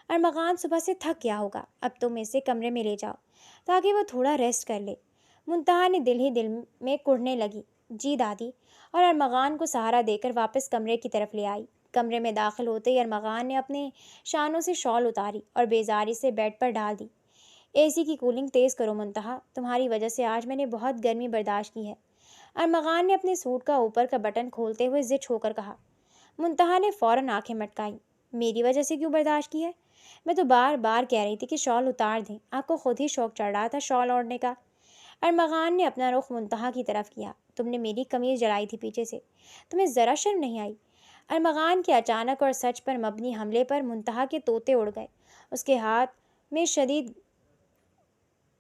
[SPEAKER 1] ارمغان صبح سے تھک گیا ہوگا، اب تم اسے کمرے میں لے جاؤ تاکہ وہ تھوڑا ریسٹ کر لے۔ منتہا نے دل ہی دل میں کڑھنے لگی، جی دادی، اور ارمغان کو سہارا دے کر واپس کمرے کی طرف لے آئی۔ کمرے میں داخل ہوتے ہی ارمغان نے اپنے شانوں سے شال اتاری اور بیزاری سے بیڈ پر ڈال دی۔ اے سی کی کولنگ تیز کرو منتہا، تمہاری وجہ سے آج میں نے بہت گرمی برداشت کی ہے۔ ارمغان نے اپنے سوٹ کا اوپر کا بٹن کھولتے ہوئے زچ ہو کر کہا۔ منتہا نے فوراً آنکھیں مٹکائیں۔ میری وجہ سے کیوں برداشت کی ہے؟ میں تو بار بار کہہ رہی تھی کہ شال اتار دیں، آپ کو خود ہی شوق چڑھ رہا تھا شال اوڑھنے کا۔ ارمغان نے اپنا رخ منتہا کی طرف کیا۔ تم نے میری قمیض جلائی تھی پیچھے سے، تمہیں ذرا شرم نہیں آئی؟ ارمغان کے اچانک اور سچ پر مبنی حملے پر منتہا کے طوطے اڑ گئے۔ اس کے ہاتھ میں شدید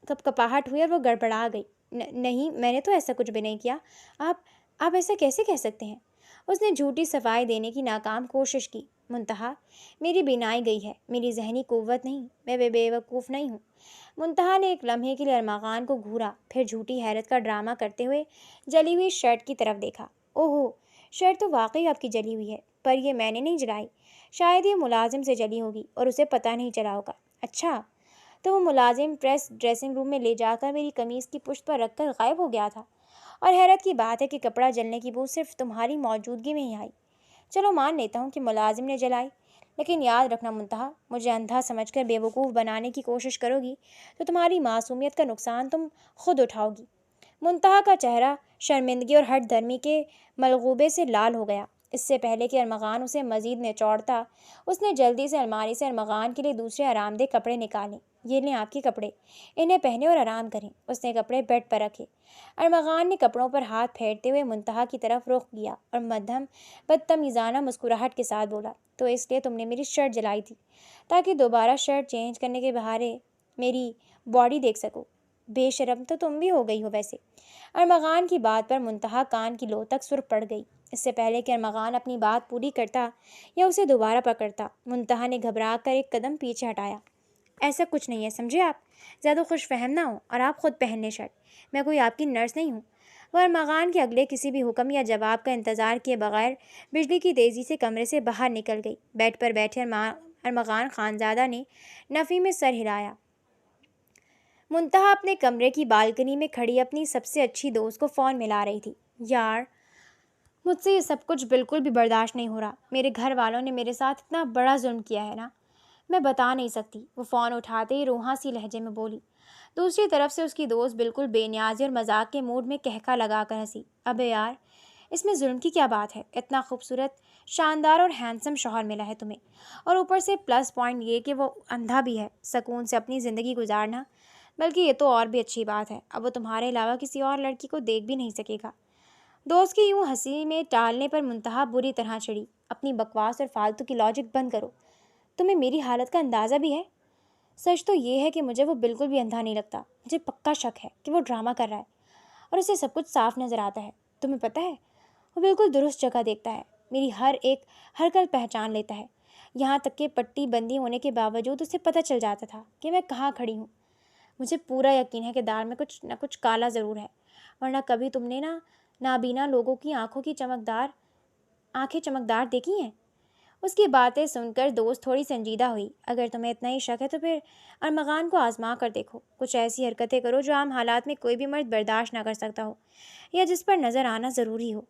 [SPEAKER 1] کپکپاہٹ ہوئی اور وہ گڑبڑا گئی۔ نہیں، میں نے تو ایسا کچھ بھی نہیں کیا۔ آپ ایسا کیسے کہہ سکتے ہیں؟ اس نے جھوٹی صفائی دینے کی ناکام کوشش کی۔ منتہا، میری بینائی گئی ہے، میری ذہنی قوت نہیں، میں بے وقوف نہیں ہوں۔ منتہا نے ایک لمحے کے لیے ارمغان کو گھورا، پھر جھوٹی حیرت کا ڈرامہ کرتے ہوئے جلی ہوئی شرٹ کی طرف دیکھا۔ اوہو، شرٹ تو واقعی آپ کی جلی ہوئی ہے، پر یہ میں نے نہیں جلائی، شاید یہ ملازم سے جلی ہوگی اور اسے پتہ نہیں چلا ہوگا۔ اچھا، تو وہ ملازم پریس ڈریسنگ روم میں لے جا کر میری قمیض کی پشت پر رکھ کر غائب ہو گیا تھا۔ اور حیرت کی بات ہے کہ کپڑا جلنے کی بو صرف تمہاری موجودگی میں ہی آئی۔ چلو مان لیتا ہوں کہ ملازم نے جلائی، لیکن یاد رکھنا منتہا، مجھے اندھا سمجھ کر بیوقوف بنانے کی کوشش کرو گی تو تمہاری معصومیت کا نقصان تم خود اٹھاؤ گی۔ منتہا کا چہرہ شرمندگی اور ہٹ دھرمی کے ملغوبے سے لال ہو گیا۔ اس سے پہلے کہ ارمغان اسے مزید نچوڑتا، اس نے جلدی سے الماری سے ارمغان کے لیے دوسرے آرام دہ کپڑے نکالے۔ یہ لیں آپ کے کپڑے، انہیں پہنے اور آرام کریں۔ اس نے کپڑے بیڈ پر رکھے۔ ارمغان نے کپڑوں پر ہاتھ پھیرتے ہوئے منتہا کی طرف رخ کیا اور مدھم بدتمیزانہ مسکراہٹ کے ساتھ بولا، تو اس لیے تم نے میری شرٹ جلائی تھی تاکہ دوبارہ شرٹ چینج کرنے کے بہانے میری باڈی دیکھ سکو؟ بے شرم تو تم بھی ہو گئی ہو ویسے۔ ارمغان کی بات پر منتہا کان کی لو تک سرخ پڑ گئی۔ اس سے پہلے کہ ارمغان اپنی بات پوری کرتا یا اسے دوبارہ پکڑتا، منتہا نے گھبرا کر ایک قدم پیچھے ہٹایا۔ ایسا کچھ نہیں ہے، سمجھے آپ؟ زیادہ خوش فہم نہ ہو اور آپ خود پہن لیں شرٹ، میں کوئی آپ کی نرس نہیں ہوں۔ وہ ارمغان کے اگلے کسی بھی حکم یا جواب کا انتظار کیے بغیر بجلی کی تیزی سے کمرے سے باہر نکل گئی۔ بیڈ پر بیٹھے ارمغان خانزادہ نے نفی میں سر ہلایا۔ منتہا اپنے کمرے کی بالکنی میں کھڑی اپنی سب سے اچھی دوست کو فون ملا رہی تھی۔ یار، مجھ سے یہ سب کچھ بالکل بھی برداشت نہیں ہو رہا۔ میرے گھر والوں نے میرے ساتھ اتنا بڑا ظلم کیا ہے نا، میں بتا نہیں سکتی، وہ فون اٹھاتے ہی روحاں سی لہجے میں بولی۔ دوسری طرف سے اس کی دوست بالکل بے نیازی اور مذاق کے موڈ میں کہکا لگا کر ہنسی۔ ابے یار، اس میں ظلم کی کیا بات ہے؟ اتنا خوبصورت، شاندار اور ہینڈسم شوہر ملا ہے تمہیں، اور اوپر سے پلس پوائنٹ یہ کہ وہ اندھا بھی ہے۔ سکون سے اپنی زندگی گزارنا، بلکہ یہ تو اور بھی اچھی بات ہے، اب وہ تمہارے علاوہ کسی اور لڑکی کو دیکھ بھی نہیں سکے گا۔ دوست کی یوں ہنسی میں ٹالنے پر منتہا بری طرح چڑھی۔ اپنی بکواس اور فالتو کی لاجک بند کرو، تمہیں میری حالت کا اندازہ بھی ہے؟ سچ تو یہ ہے کہ مجھے وہ بالکل بھی اندھا نہیں لگتا۔ مجھے پکا شک ہے کہ وہ ڈرامہ کر رہا ہے اور اسے سب کچھ صاف نظر آتا ہے۔ تمہیں پتہ ہے، وہ بالکل درست جگہ دیکھتا ہے، میری ہر ایک حرکت پہچان لیتا ہے، یہاں تک کہ پٹی بندی ہونے کے باوجود اسے پتہ چل جاتا تھا کہ میں کہاں کھڑی ہوں۔ مجھے پورا یقین ہے کہ دال میں کچھ نہ کچھ کالا ضرور ہے، ورنہ کبھی تم نے نابینا لوگوں کی آنکھیں چمکدار دیکھی ہیں؟ اس کی باتیں سن کر دوست تھوڑی سنجیدہ ہوئی۔ اگر تمہیں اتنا ہی شک ہے تو پھر ارمغان کو آزما کر دیکھو، کچھ ایسی حرکتیں کرو جو عام حالات میں کوئی بھی مرد برداشت نہ کر سکتا ہو یا جس پر نظر آنا ضروری ہو۔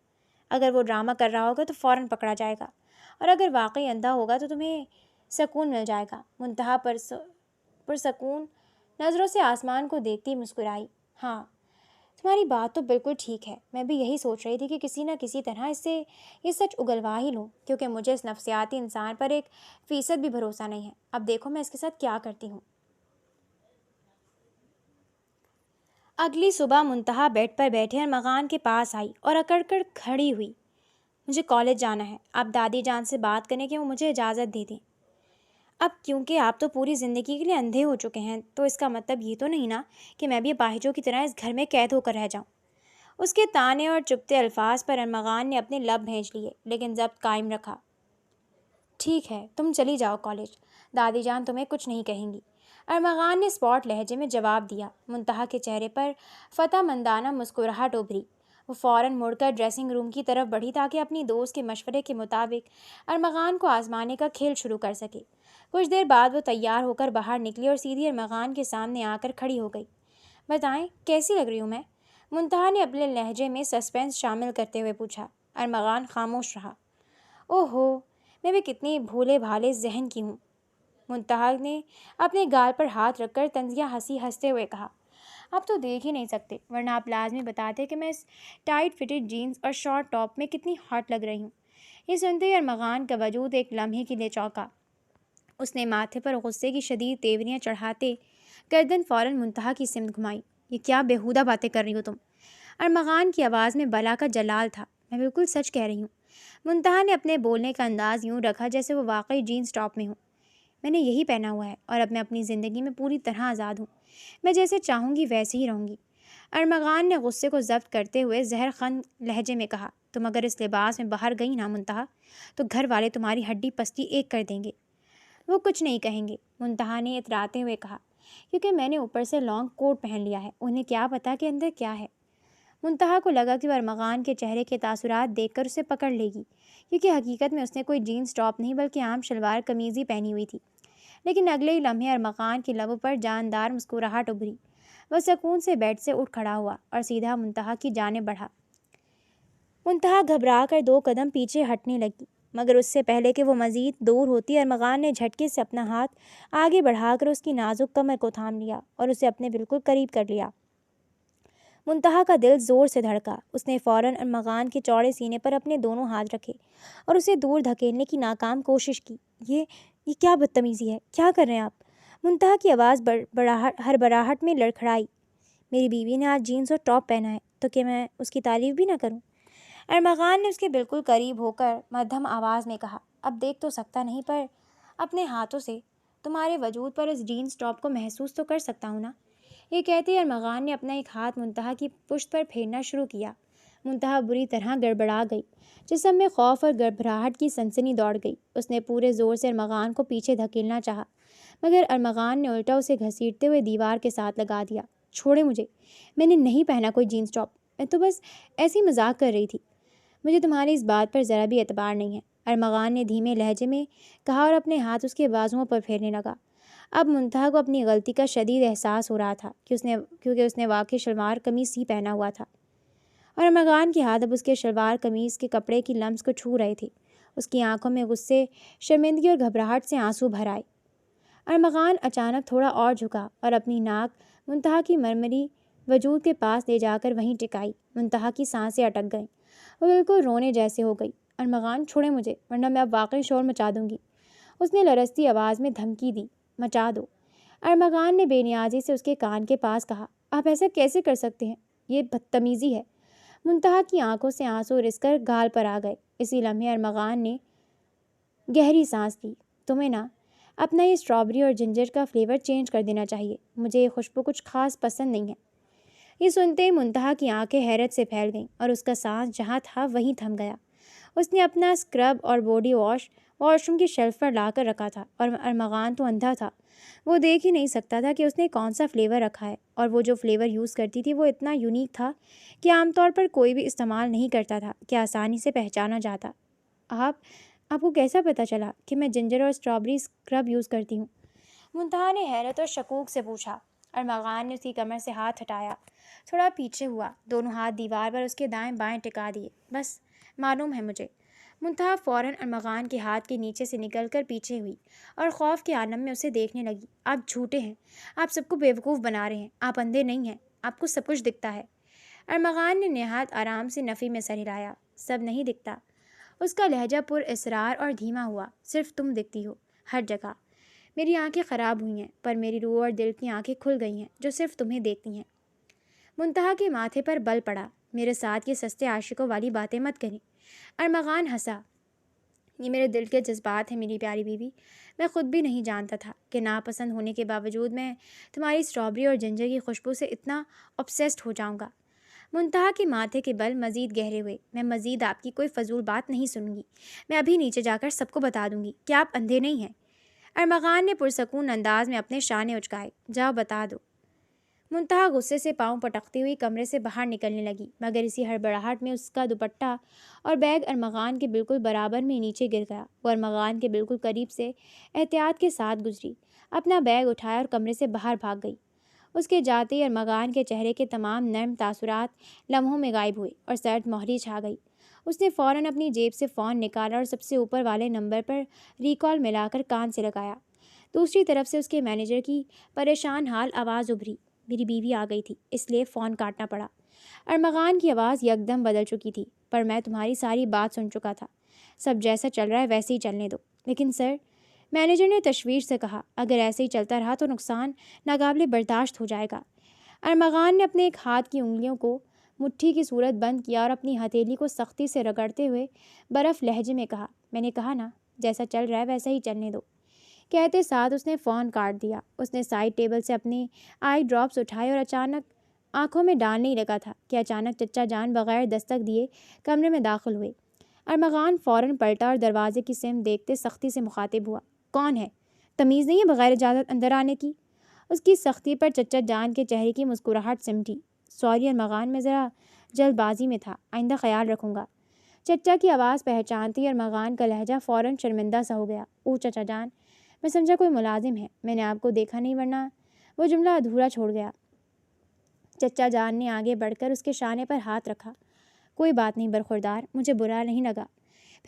[SPEAKER 1] اگر وہ ڈرامہ کر رہا ہوگا تو فوراً پکڑا جائے گا، اور اگر واقعی اندھا ہوگا تو تمہیں سکون مل جائے گا۔ منتہا پرسکون نظروں سے آسمان کو دیکھتی مسکرائی۔ ہاں، تمہاری بات تو بالکل ٹھیک ہے، میں بھی یہی سوچ رہی تھی کہ کسی نہ کسی طرح اس سے یہ سچ اگلوا ہی لوں، کیونکہ مجھے اس نفسیاتی انسان پر 1% بھی بھروسہ نہیں ہے۔ اب دیکھو میں اس کے ساتھ کیا کرتی ہوں۔ اگلی صبح منتہا بیڈ پر بیٹھے ارمغان کے پاس آئی اور اکڑ کر کھڑی ہوئی۔ مجھے کالج جانا ہے، اب دادی جان سے بات کرنے کی وہ مجھے اجازت دے دیں۔ اب کیونکہ آپ تو پوری زندگی کے لیے اندھے ہو چکے ہیں، تو اس کا مطلب یہ تو نہیں نا کہ میں بھی اپاہجوں کی طرح اس گھر میں قید ہو کر رہ جاؤں۔ اس کے تانے اور چپتے الفاظ پر ارمغان نے اپنے لب بھینچ لیے، لیکن ضبط قائم رکھا۔ ٹھیک ہے، تم چلی جاؤ کالج، دادی جان تمہیں کچھ نہیں کہیں گی، ارمغان نے اسپاٹ لہجے میں جواب دیا۔ منتہا کے چہرے پر فتح مندانہ مسکراہٹ ابھری۔ وہ فوراً مڑ کر ڈریسنگ روم کی طرف بڑھی تاکہ اپنی دوست کے مشورے کے مطابق ارمغان کو آزمانے کا کھیل شروع کر سکے۔ کچھ دیر بعد وہ تیار ہو کر باہر نکلی اور سیدھی ارمغان کے سامنے آ کر کھڑی ہو گئی۔ بتائیں کیسی لگ رہی ہوں میں؟ منتہا نے اپنے لہجے میں سسپینس شامل کرتے ہوئے پوچھا۔ ارمغان خاموش رہا۔ اوہو، میں بھی کتنی بھولے بھالے ذہن کی ہوں، منتہا نے اپنے گال پر ہاتھ رکھ کر طنزیہ ہنستے ہوئے کہا۔ آپ تو دیکھ ہی نہیں سکتے، ورنہ آپ لازمی بتاتے کہ میں اس ٹائٹ فٹڈ جینز اور شارٹ ٹاپ میں کتنی ہاٹ لگ رہی ہوں۔ یہ سنتے ہی ارمغان کا وجود ایک لمحے کے لیے چونکا۔ اس نے ماتھے پر غصے کی شدید تیوریاں چڑھاتے گردن فوراً منتہا کی سمت گھمائی۔ یہ کیا بیہودہ باتیں کر رہی ہو تم؟ ارمغان کی آواز میں بلا کا جلال تھا۔ میں بالکل سچ کہہ رہی ہوں۔ منتہا نے اپنے بولنے کا انداز یوں رکھا جیسے وہ واقعی جینز ٹاپ میں ہوں۔ میں نے یہی پہنا ہوا ہے اور اب میں اپنی زندگی میں پوری طرح آزاد ہوں، میں جیسے چاہوں گی ویسے ہی رہوں گی۔ ارمغان نے غصے کو ضبط کرتے ہوئے زہر خند لہجے میں کہا۔ تم اگر اس لباس میں باہر گئی نا منتہا، تو گھر والے تمہاری ہڈی پستی ایک کر دیں گے۔ وہ کچھ نہیں کہیں گے، منتہا نے اتراتے ہوئے کہا، کیونکہ میں نے اوپر سے لانگ کوٹ پہن لیا ہے، انہیں کیا پتا کہ اندر کیا ہے۔ منتہا کو لگا کہ وہ ارمغان کے چہرے کے تاثرات دیکھ کر اسے پکڑ لے گی، کیونکہ حقیقت میں اس نے کوئی جینز ٹاپ نہیں بلکہ عام شلوار قمیض ہی پہنی ہوئی تھی۔ لیکن اگلے ہی لمحے ارمغان کے لبوں پر جاندار مسکراہٹ ابھری۔ وہ سکون سے بیڈ سے اٹھ کھڑا ہوا اور سیدھا منتہا کی جانب بڑھا۔ منتہا گھبرا کر 2 قدم پیچھے ہٹنے لگی، مگر اس سے پہلے کہ وہ مزید دور ہوتی، ارمغان نے جھٹکے سے اپنا ہاتھ آگے بڑھا کر اس کی نازک کمر کو تھام لیا اور اسے اپنے بالکل قریب کر لیا۔ منتہا کا دل زور سے دھڑکا۔ اس نے فوراً ارمغان کے چوڑے سینے پر اپنے دونوں ہاتھ رکھے اور اسے دور دھکیلنے کی ناکام کوشش کی۔ یہ کیا بدتمیزی ہے؟ کیا کر رہے ہیں آپ؟ منتہا کی آواز ہڑبڑاہٹ میں لڑکھڑائی۔ میری بیوی نے آج جینس اور ٹاپ پہنا ہے تو کہ میں اس کی تعریف بھی نہ کروں؟ ارمغان نے اس کے بالکل قریب ہو کر مدھم آواز میں کہا، اب دیکھ تو سکتا نہیں، پر اپنے ہاتھوں سے تمہارے وجود پر اس جینس ٹاپ کو محسوس تو کر سکتا ہوں نا؟ یہ کہتے ارمغان نے اپنا ایک ہاتھ منتہا کی پشت پر پھیرنا شروع کیا۔ منتہا بری طرح گڑبڑا گئی، جسم میں خوف اور گھبراہٹ کی سنسنی دوڑ گئی۔ اس نے پورے زور سے ارمغان کو پیچھے دھکیلنا چاہا، مگر ارمغان نے الٹا اسے گھسیٹتے ہوئے دیوار کے ساتھ لگا دیا۔ چھوڑے مجھے، میں نے نہیں پہنا کوئی جینس ٹاپ، میں تو بس ایسی مذاق کر رہی تھی، مجھے تمہاری اس بات پر ذرا بھی اعتبار نہیں ہے، ارمغان نے دھیمے لہجے میں کہا اور اپنے ہاتھ اس کے بازوؤں پر پھیرنے لگا۔ اب منتہا کو اپنی غلطی کا شدید احساس ہو رہا تھا کیونکہ اس نے واقعی شلوار قمیص ہی پہنا ہوا تھا، اور ارمغان کے ہاتھ اب اس کے شلوار قمیص کے کپڑے کی لمس کو چھو رہے تھے۔ اس کی آنکھوں میں غصے، شرمندگی اور گھبراہٹ سے آنسو بھر آئے۔ ارمغان اچانک تھوڑا اور جھکا اور اپنی ناک منتہا کی مرمری وجود کے پاس لے جا کر وہیں ٹکائی۔ منتہا کی سانسیں اٹک گئیں، وہ بالکل رونے جیسے ہو گئی۔ ارمغان چھوڑے مجھے، ورنہ میں اب واقعی شور مچا دوں گی، اس نے لرزتی آواز میں دھمکی دی۔ مچا دو، ارمغان نے بے نیازی سے اس کے کان کے پاس کہا، آپ ایسا کیسے کر سکتے ہیں؟ یہ بدتمیزی ہے۔ منتہا کی آنکھوں سے آنسو رس کر گال پر آ گئے۔ اسی لمحے ارمغان نے گہری سانس لی۔ تمہیں نا اپنا یہ اسٹرابری اور جنجر کا فلیور چینج کر دینا چاہیے، مجھے یہ خوشبو کچھ خاص پسند نہیں ہے۔ یہ سنتے ہی منتہا کی آنکھیں حیرت سے پھیل گئیں اور اس کا سانس جہاں تھا وہیں تھم گیا۔ اس نے اپنا اسکرب اور باڈی واش روم کی شیلف پر لا کر رکھا تھا، اور ارمغان تو اندھا تھا، وہ دیکھ ہی نہیں سکتا تھا کہ اس نے کون سا فلیور رکھا ہے، اور وہ جو فلیور یوز کرتی تھی وہ اتنا یونیک تھا کہ عام طور پر کوئی بھی استعمال نہیں کرتا تھا، کہ آسانی سے پہچانا جاتا۔ آپ کو کیسا پتہ چلا کہ میں جنجر اور اسٹرابری اسکرب یوز کرتی ہوں؟ منتہا نے حیرت اور شکوک سے پوچھا۔ ارمغان نے اس کی کمر سے ہاتھ ہٹایا، تھوڑا پیچھے ہوا، دونوں ہاتھ دیوار پر اس کے دائیں بائیں ٹکا دیے۔ بس معلوم ہے مجھے۔ منتہا فوراً ارمغان کے ہاتھ کے نیچے سے نکل کر پیچھے ہوئی اور خوف کے عالم میں اسے دیکھنے لگی۔ آپ جھوٹے ہیں، آپ سب کو بیوقوف بنا رہے ہیں، آپ اندھے نہیں ہیں، آپ کو سب کچھ دکھتا ہے۔ ارمغان نے نہایت آرام سے نفی میں سر ہلایا۔ سب نہیں دکھتا، اس کا لہجہ پر اصرار اور دھیما ہوا، صرف تم دکھتی ہو، ہر جگہ۔ میری آنکھیں خراب ہوئی ہیں، پر میری روح اور دل کی آنکھیں کھل گئی ہیں جو صرف تمہیں دیکھتی ہیں۔ منتہا کے ماتھے پر بل پڑا۔ میرے ساتھ یہ سستے عاشقوں والی باتیں مت کریں۔ ارمغان ہنسا۔ یہ میرے دل کے جذبات ہیں میری پیاری بیوی، میں خود بھی نہیں جانتا تھا کہ ناپسند ہونے کے باوجود میں تمہاری اسٹرابری اور جنجر کی خوشبو سے اتنا obsessed ہو جاؤں گا۔ منتہا کے ماتھے کے بل مزید گہرے ہوئے۔ میں مزید آپ کی کوئی فضول بات نہیں سنوں گی، میں ابھی نیچے جا کر سب کو بتا دوں گی کہ آپ اندھے نہیں ہیں۔ ارمغان نے پرسکون انداز میں اپنے شانے اچکائے۔ جاؤ بتا دو۔ منتہا غصے سے پاؤں پٹکتی ہوئی کمرے سے باہر نکلنے لگی، مگر اسی ہڑبڑاہٹ میں اس کا دوپٹہ اور بیگ ارمغان کے بالکل برابر میں نیچے گر گیا۔ وہ ارمغان کے بالکل قریب سے احتیاط کے ساتھ گزری، اپنا بیگ اٹھایا اور کمرے سے باہر بھاگ گئی۔ اس کے جاتے ہی ارمغان کے چہرے کے تمام نرم تاثرات لمحوں میں غائب ہوئے اور سرد مہری چھا گئی۔ اس نے فوراً اپنی جیب سے فون نکالا اور سب سے اوپر والے نمبر پر ریکال ملا کر کان سے لگایا۔ دوسری طرف سے اس کے مینیجر کی پریشان حال آواز ابھری۔ میری بیوی آ گئی تھی، اس لیے فون کاٹنا پڑا۔ ارمغان کی آواز یکدم بدل چکی تھی، پر میں تمہاری ساری بات سن چکا تھا، سب جیسا چل رہا ہے ویسے ہی چلنے دو۔ لیکن سر، مینیجر نے تشویش سے کہا، اگر ایسے ہی چلتا رہا تو نقصان ناقابل برداشت ہو جائے گا۔ ارمغان نے اپنے ایک ہاتھ کی انگلیوں کو مٹھی کی صورت بند کیا اور اپنی ہتھیلی کو سختی سے رگڑتے ہوئے برف لہجے میں کہا، میں نے کہا نا، جیسا چل رہا ہے ویسا ہی چلنے دو۔ کہتے ساتھ اس نے فون کاٹ دیا۔ اس نے سائڈ ٹیبل سے اپنے آئی ڈراپس اٹھائے اور اچانک آنکھوں میں ڈالنے ہی لگا تھا کہ اچانک چچا جان بغیر دستک دیے کمرے میں داخل ہوئے۔ ارمغان فوراً پلٹا اور دروازے کی سمت دیکھتے سختی سے مخاطب ہوا، کون ہے؟ تمیز نہیں ہے بغیر اجازت اندر آنے کی؟ اس کی سختی پر چچا جان کے چہرے کی مسکراہٹ سمٹی۔ سوری ارمغان، میں ذرا جلد بازی میں تھا، آئندہ خیال رکھوں گا۔ چچا کی آواز پہچانتی ارمغان کا لہجہ فوراً شرمندہ سا ہو گیا۔ اوہ چچا جان، میں سمجھا کوئی ملازم ہے، میں نے آپ کو دیکھا نہیں، ورنہ وہ جملہ ادھورا چھوڑ گیا۔ چچا جان نے آگے بڑھ کر اس کے شانے پر ہاتھ رکھا۔ کوئی بات نہیں برخوردار، مجھے برا نہیں لگا۔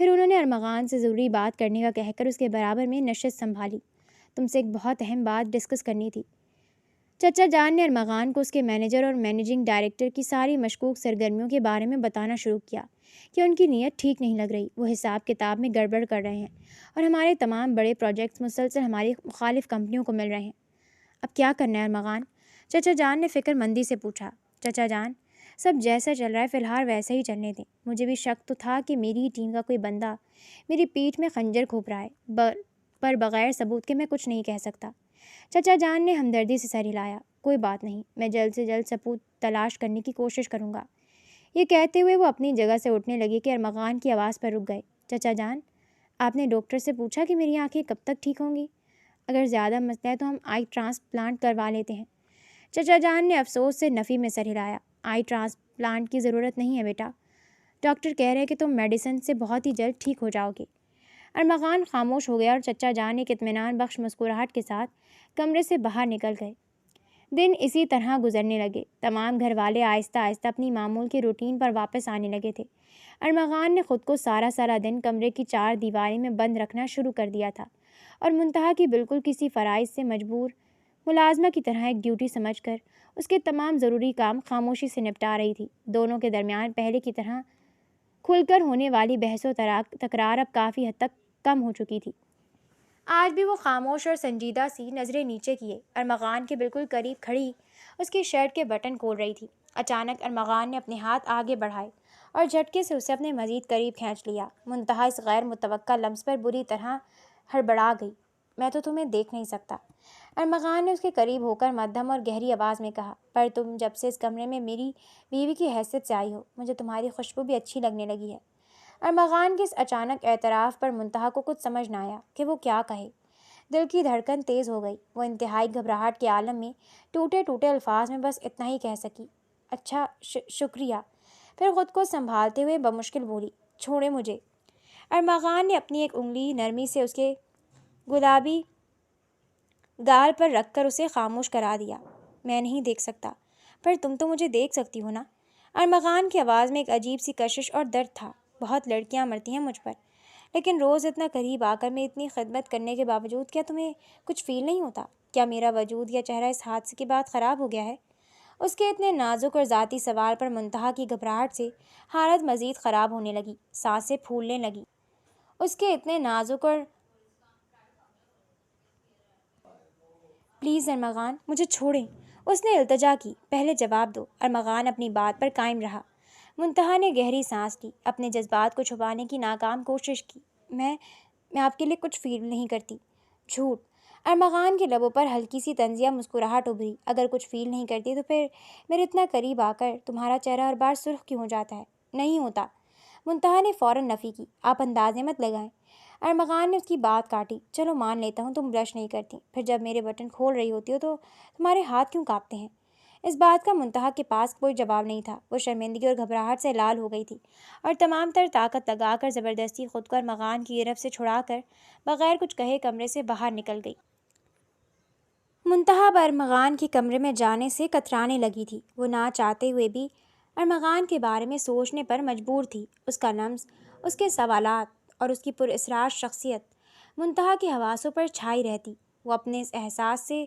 [SPEAKER 1] پھر انہوں نے ارمغان سے ضروری بات کرنے کا کہہ کر اس کے برابر میں نشست سنبھالی۔ تم سے ایک بہت اہم بات ڈسکس کرنی تھی۔ چچا جان نے ارمغان کو اس کے مینیجر اور مینیجنگ ڈائریکٹر کی ساری مشکوک سرگرمیوں کے بارے میں بتانا شروع کیا کہ ان کی نیت ٹھیک نہیں لگ رہی، وہ حساب کتاب میں گڑبڑ کر رہے ہیں اور ہمارے تمام بڑے پروجیکٹس مسلسل ہماری مخالف کمپنیوں کو مل رہے ہیں۔ اب کیا کرنا ہے ارمغان؟ چچا جان نے فکر مندی سے پوچھا۔ چچا جان، سب جیسا چل رہا ہے فی الحال ویسا ہی چلنے دیں۔ مجھے بھی شک تو تھا کہ میری ہی ٹیم کا کوئی بندہ میری پیٹھ میں خنجر گھونپ رہا ہے، پر بغیر ثبوت کے میں کچھ نہیں کہہ سکتا۔ چچا جان نے ہمدردی سے سر ہلایا۔ کوئی بات نہیں، میں جلد سے جلد ثبوت تلاش کرنے کی کوشش کروں گا۔ یہ کہتے ہوئے وہ اپنی جگہ سے اٹھنے لگی کہ ارمغان کی آواز پر رک گئے۔ چچا جان، آپ نے ڈاکٹر سے پوچھا کہ میری آنکھیں کب تک ٹھیک ہوں گی؟ اگر زیادہ مسئلہ ہے تو ہم آئی ٹرانسپلانٹ کروا لیتے ہیں۔ چچا جان نے افسوس سے نفی میں سر ہلایا۔ آئی ٹرانسپلانٹ کی ضرورت نہیں ہے بیٹا، ڈاکٹر کہہ رہے ہیں کہ تم میڈیسن سے بہت ہی جلد ٹھیک ہو جاؤ گے۔ ارمغان خاموش ہو گیا اور چچا جان ایک اطمینان بخش مسکراہٹ کے ساتھ کمرے سے باہر نکل گئے۔ دن اسی طرح گزرنے لگے۔ تمام گھر والے آہستہ آہستہ اپنی معمول کے روٹین پر واپس آنے لگے تھے۔ ارمغان نے خود کو سارا دن کمرے کی 4 دیواری میں بند رکھنا شروع کر دیا تھا اور منتہا کی بالکل کسی فرائض سے مجبور ملازمہ کی طرح ایک ڈیوٹی سمجھ کر اس کے تمام ضروری کام خاموشی سے نپٹا رہی تھی۔ دونوں کے درمیان پہلے کی طرح کھل کر ہونے والی بحث و تکرار اب کافی حد تک کم ہو چکی تھی۔ آج بھی وہ خاموش اور سنجیدہ سی نظریں نیچے کیے ارمغان کے بالکل قریب کھڑی اس کی شرٹ کے بٹن کھول رہی تھی۔ اچانک ارمغان نے اپنے ہاتھ آگے بڑھائے اور جھٹکے سے اسے اپنے مزید قریب کھینچ لیا۔ منتہا اس غیر متوقع لمس پر بری طرح ہڑبڑا گئی۔ میں تو تمہیں دیکھ نہیں سکتا، ارمغان نے اس کے قریب ہو کر مدھم اور گہری آواز میں کہا، پر تم جب سے اس کمرے میں میری بیوی کی حیثیت سے آئی ہو مجھے تمہاری خوشبو بھی اچھی لگنے لگی ہے۔ ارمغان کے اس اچانک اعتراف پر منتہا کو کچھ سمجھ نہ آیا کہ وہ کیا کہے۔ دل کی دھڑکن تیز ہو گئی۔ وہ انتہائی گھبراہٹ کے عالم میں ٹوٹے الفاظ میں بس اتنا ہی کہہ سکی، اچھا شکریہ۔ پھر خود کو سنبھالتے ہوئے بمشکل بولی، چھوڑے مجھے۔ ارمغان نے اپنی ایک انگلی نرمی سے اس کے گلابی گال پر رکھ کر اسے خاموش کرا دیا۔ میں نہیں دیکھ سکتا، پر تم تو مجھے دیکھ سکتی ہو نا؟ ارمغان کی آواز میں ایک عجیب سی کشش اور درد تھا۔ بہت لڑکیاں مرتی ہیں مجھ پر، لیکن روز اتنا قریب آ کر میں اتنی خدمت کرنے کے باوجود کیا تمہیں کچھ فیل نہیں ہوتا؟ کیا میرا وجود یا چہرہ اس حادثے کے بعد خراب ہو گیا ہے؟ اس کے اتنے نازک اور ذاتی سوال پر منتہا کی گھبراہٹ سے حالت مزید خراب ہونے لگی، سانسیں پھولنے لگیں۔ اس کے اتنے نازک اور پلیز ارمغان مجھے چھوڑیں، اس نے التجا کی۔ پہلے جواب دو۔ ارمغان اپنی بات پر قائم رہا۔ منتہا نے گہری سانس لی، اپنے جذبات کو چھپانے کی ناکام کوشش کی۔ میں آپ کے لیے کچھ فیل نہیں کرتی۔ جھوٹ۔ ارمغان کے لبوں پر ہلکی سی طنزیہ مسکراہٹ ابھری۔ اگر کچھ فیل نہیں کرتی تو پھر میرے اتنا قریب آ کر تمہارا چہرہ ہر بار سرخ کیوں ہو جاتا ہے؟ نہیں ہوتا۔ منتہا نے فوراً نفی کی۔ آپ اندازے مت لگائیں۔ ارمغان نے اس کی بات کاٹی۔ چلو مان لیتا ہوں تم برش نہیں کرتی، پھر جب میرے بٹن کھول رہی ہوتی ہو تو تمہارے ہاتھ کیوں کانپتے ہیں؟ اس بات کا منتہا کے پاس کوئی جواب نہیں تھا۔ وہ شرمندگی اور گھبراہٹ سے لال ہو گئی تھی اور تمام تر طاقت لگا کر زبردستی خود کو ارمغان کی گرفت سے چھڑا کر بغیر کچھ کہے کمرے سے باہر نکل گئی۔ منتہا ارمغان کے کمرے میں جانے سے کترانے لگی تھی۔ وہ نہ چاہتے ہوئے بھی ارمغان کے بارے میں سوچنے پر مجبور تھی۔ اس کا لمس، اس کے سوالات اور اس کی پراسرار شخصیت منتہا کے حواسوں پر چھائی رہتی۔ وہ اپنے اس احساس سے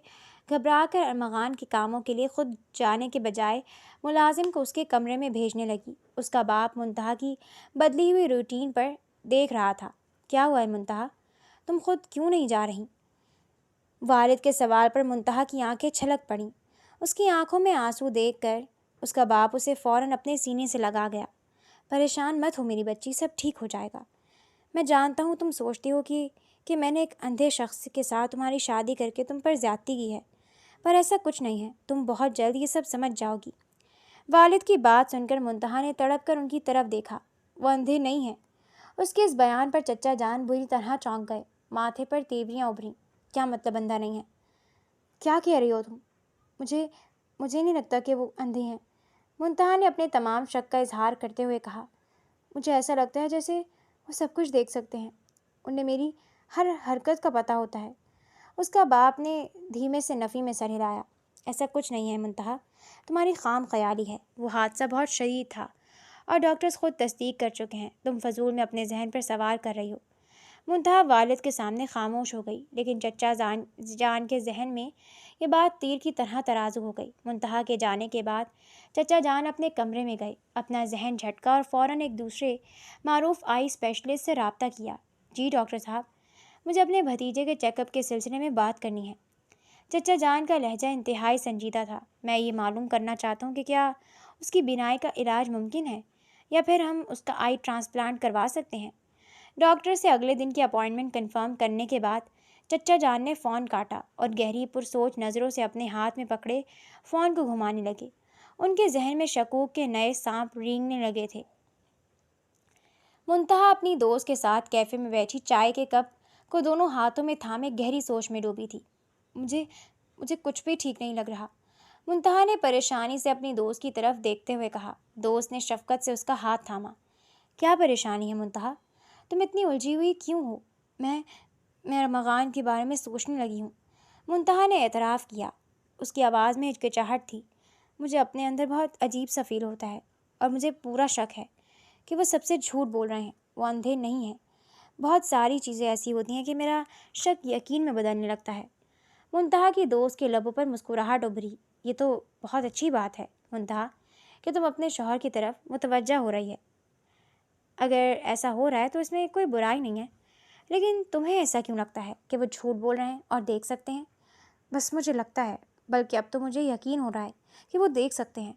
[SPEAKER 1] گھبرا کر ارمغان کے کاموں کے لیے خود جانے کے بجائے ملازم کو اس کے کمرے میں بھیجنے لگی۔ اس کا باپ منتہا کی بدلی ہوئی روٹین پر دیکھ رہا تھا۔ کیا ہوا ہے منتہا؟ تم خود کیوں نہیں جا رہی؟ والد کے سوال پر منتہا کی آنکھیں چھلک پڑیں۔ اس کی آنکھوں میں آنسو دیکھ کر اس کا باپ اسے فوراً اپنے سینے سے لگا گیا۔ پریشان مت ہو میری بچی، سب ٹھیک ہو جائے گا۔ میں جانتا ہوں تم سوچتی ہو کہ میں نے ایک اندھے شخص کے ساتھ تمہاری شادی کر کے تم پر زیادتی کی ہے، پر ایسا کچھ نہیں ہے۔ تم بہت جلد یہ سب سمجھ جاؤ گی۔ والد کی بات سن کر منتہا نے تڑپ کر ان کی طرف دیکھا۔ وہ اندھے نہیں ہیں۔ اس کے اس بیان پر چچا جان بری طرح چونک گئے۔ ماتھے پر تیوریاں ابھریں۔ کیا مطلب اندھا نہیں ہے؟ کیا کہہ رہی ہو تم؟ مجھے نہیں لگتا کہ وہ اندھے ہیں، منتہا نے اپنے تمام شک کا اظہار کرتے ہوئے کہا۔ مجھے ایسا لگتا ہے جیسے وہ سب کچھ دیکھ سکتے ہیں، انہیں میری ہر حرکت کا پتہ ہوتا ہے۔ اس کا باپ نے دھیمے سے نفی میں سر ہلایا۔ ایسا کچھ نہیں ہے منتہا، تمہاری خام خیالی ہے، وہ حادثہ بہت شدید تھا اور ڈاکٹرز خود تصدیق کر چکے ہیں، تم فضول میں اپنے ذہن پر سوار کر رہی ہو۔ منتہا والد کے سامنے خاموش ہو گئی، لیکن چچا جان کے ذہن میں یہ بات تیر کی طرح ترازو ہو گئی۔ منتہا کے جانے کے بعد چچا جان اپنے کمرے میں گئے، اپنا ذہن جھٹکا اور فوراً ایک دوسرے معروف آئی اسپیشلسٹ سے رابطہ کیا۔ جی ڈاکٹر صاحب، مجھے اپنے بھتیجے کے چیک اپ کے سلسلے میں بات کرنی ہے۔ چچا جان کا لہجہ انتہائی سنجیدہ تھا۔ میں یہ معلوم کرنا چاہتا ہوں کہ کیا اس کی بینائی کا علاج ممکن ہے یا پھر ہم اس کا آئی ٹرانسپلانٹ کروا سکتے ہیں۔ ڈاکٹر سے اگلے دن کی اپائنٹمنٹ کنفرم کرنے کے بعد چچا جان نے فون کاٹا اور گہری پرسوچ نظروں سے اپنے ہاتھ میں پکڑے فون کو گھمانے لگے۔ ان کے ذہن میں شکوک کے نئے سانپ رینگنے لگے تھے۔ منتہا اپنی دوست کے ساتھ کیفے میں بیٹھی چائے کے کپ کو دونوں ہاتھوں میں تھامے گہری سوچ میں ڈوبی تھی۔ مجھے کچھ بھی ٹھیک نہیں لگ رہا، منتہا نے پریشانی سے اپنی دوست کی طرف دیکھتے ہوئے کہا۔ دوست نے شفقت سے اس کا ہاتھ تھاما۔ کیا پریشانی ہے منتہا؟ تم اتنی الجھی ہوئی کیوں ہو؟ میں ارمغان کے بارے میں سوچنے لگی ہوں، منتہا نے اعتراف کیا۔ اس کی آواز میں ہچکچاہٹ تھی۔ مجھے اپنے اندر بہت عجیب سا فیل ہوتا ہے اور مجھے پورا شک ہے کہ وہ سب سے جھوٹ بول رہے ہیں، وہ اندھے نہیں ہیں۔ بہت ساری چیزیں ایسی ہوتی ہیں کہ میرا شک یقین میں بدلنے لگتا ہے۔ منتہا کی دوست کے لبوں پر مسکراہٹ ابھری۔ یہ تو بہت اچھی بات ہے منتہا کہ تم اپنے شوہر کی طرف متوجہ ہو رہی ہے۔ اگر ایسا ہو رہا ہے تو اس میں کوئی برائی نہیں ہے، لیکن تمہیں ایسا کیوں لگتا ہے کہ وہ جھوٹ بول رہے ہیں اور دیکھ سکتے ہیں؟ بس مجھے لگتا ہے، بلکہ اب تو مجھے یقین ہو رہا ہے کہ وہ دیکھ سکتے ہیں،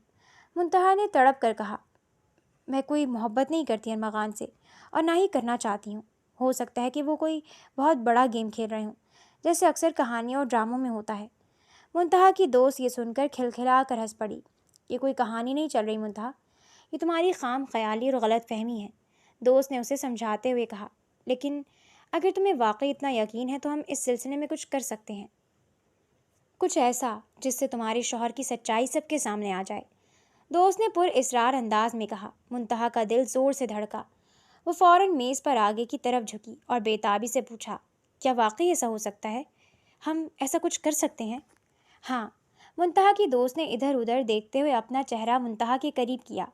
[SPEAKER 1] منتہا نے تڑپ کر کہا۔ میں کوئی محبت نہیں کرتی ارمغان سے اور نہ ہی کرنا چاہتی ہوں۔ ہو سکتا ہے کہ وہ کوئی بہت بڑا گیم کھیل رہے ہوں، جیسے اکثر کہانیوں اور ڈراموں میں ہوتا ہے۔ منتہا کی دوست یہ سن کر کھلکھلا کر ہنس پڑی۔ یہ کوئی کہانی نہیں چل رہی منتہا، یہ تمہاری خام خیالی اور غلط فہمی ہے، دوست نے اسے سمجھاتے ہوئے کہا۔ لیکن اگر تمہیں واقعی اتنا یقین ہے تو ہم اس سلسلے میں کچھ کر سکتے ہیں، کچھ ایسا جس سے تمہارے شوہر کی سچائی سب کے سامنے آ جائے، دوست نے پر اصرار انداز میں کہا۔ منتہا کا دل زور سے دھڑکا۔ وہ فوراً میز پر آگے کی طرف جھکی اور بےتابی سے پوچھا، کیا واقعی ایسا ہو سکتا ہے؟ ہم ایسا کچھ کر سکتے ہیں؟ ہاں، منتہا کی دوست نے ادھر ادھر دیکھتے ہوئے اپنا چہرہ منتہا کے قریب کیا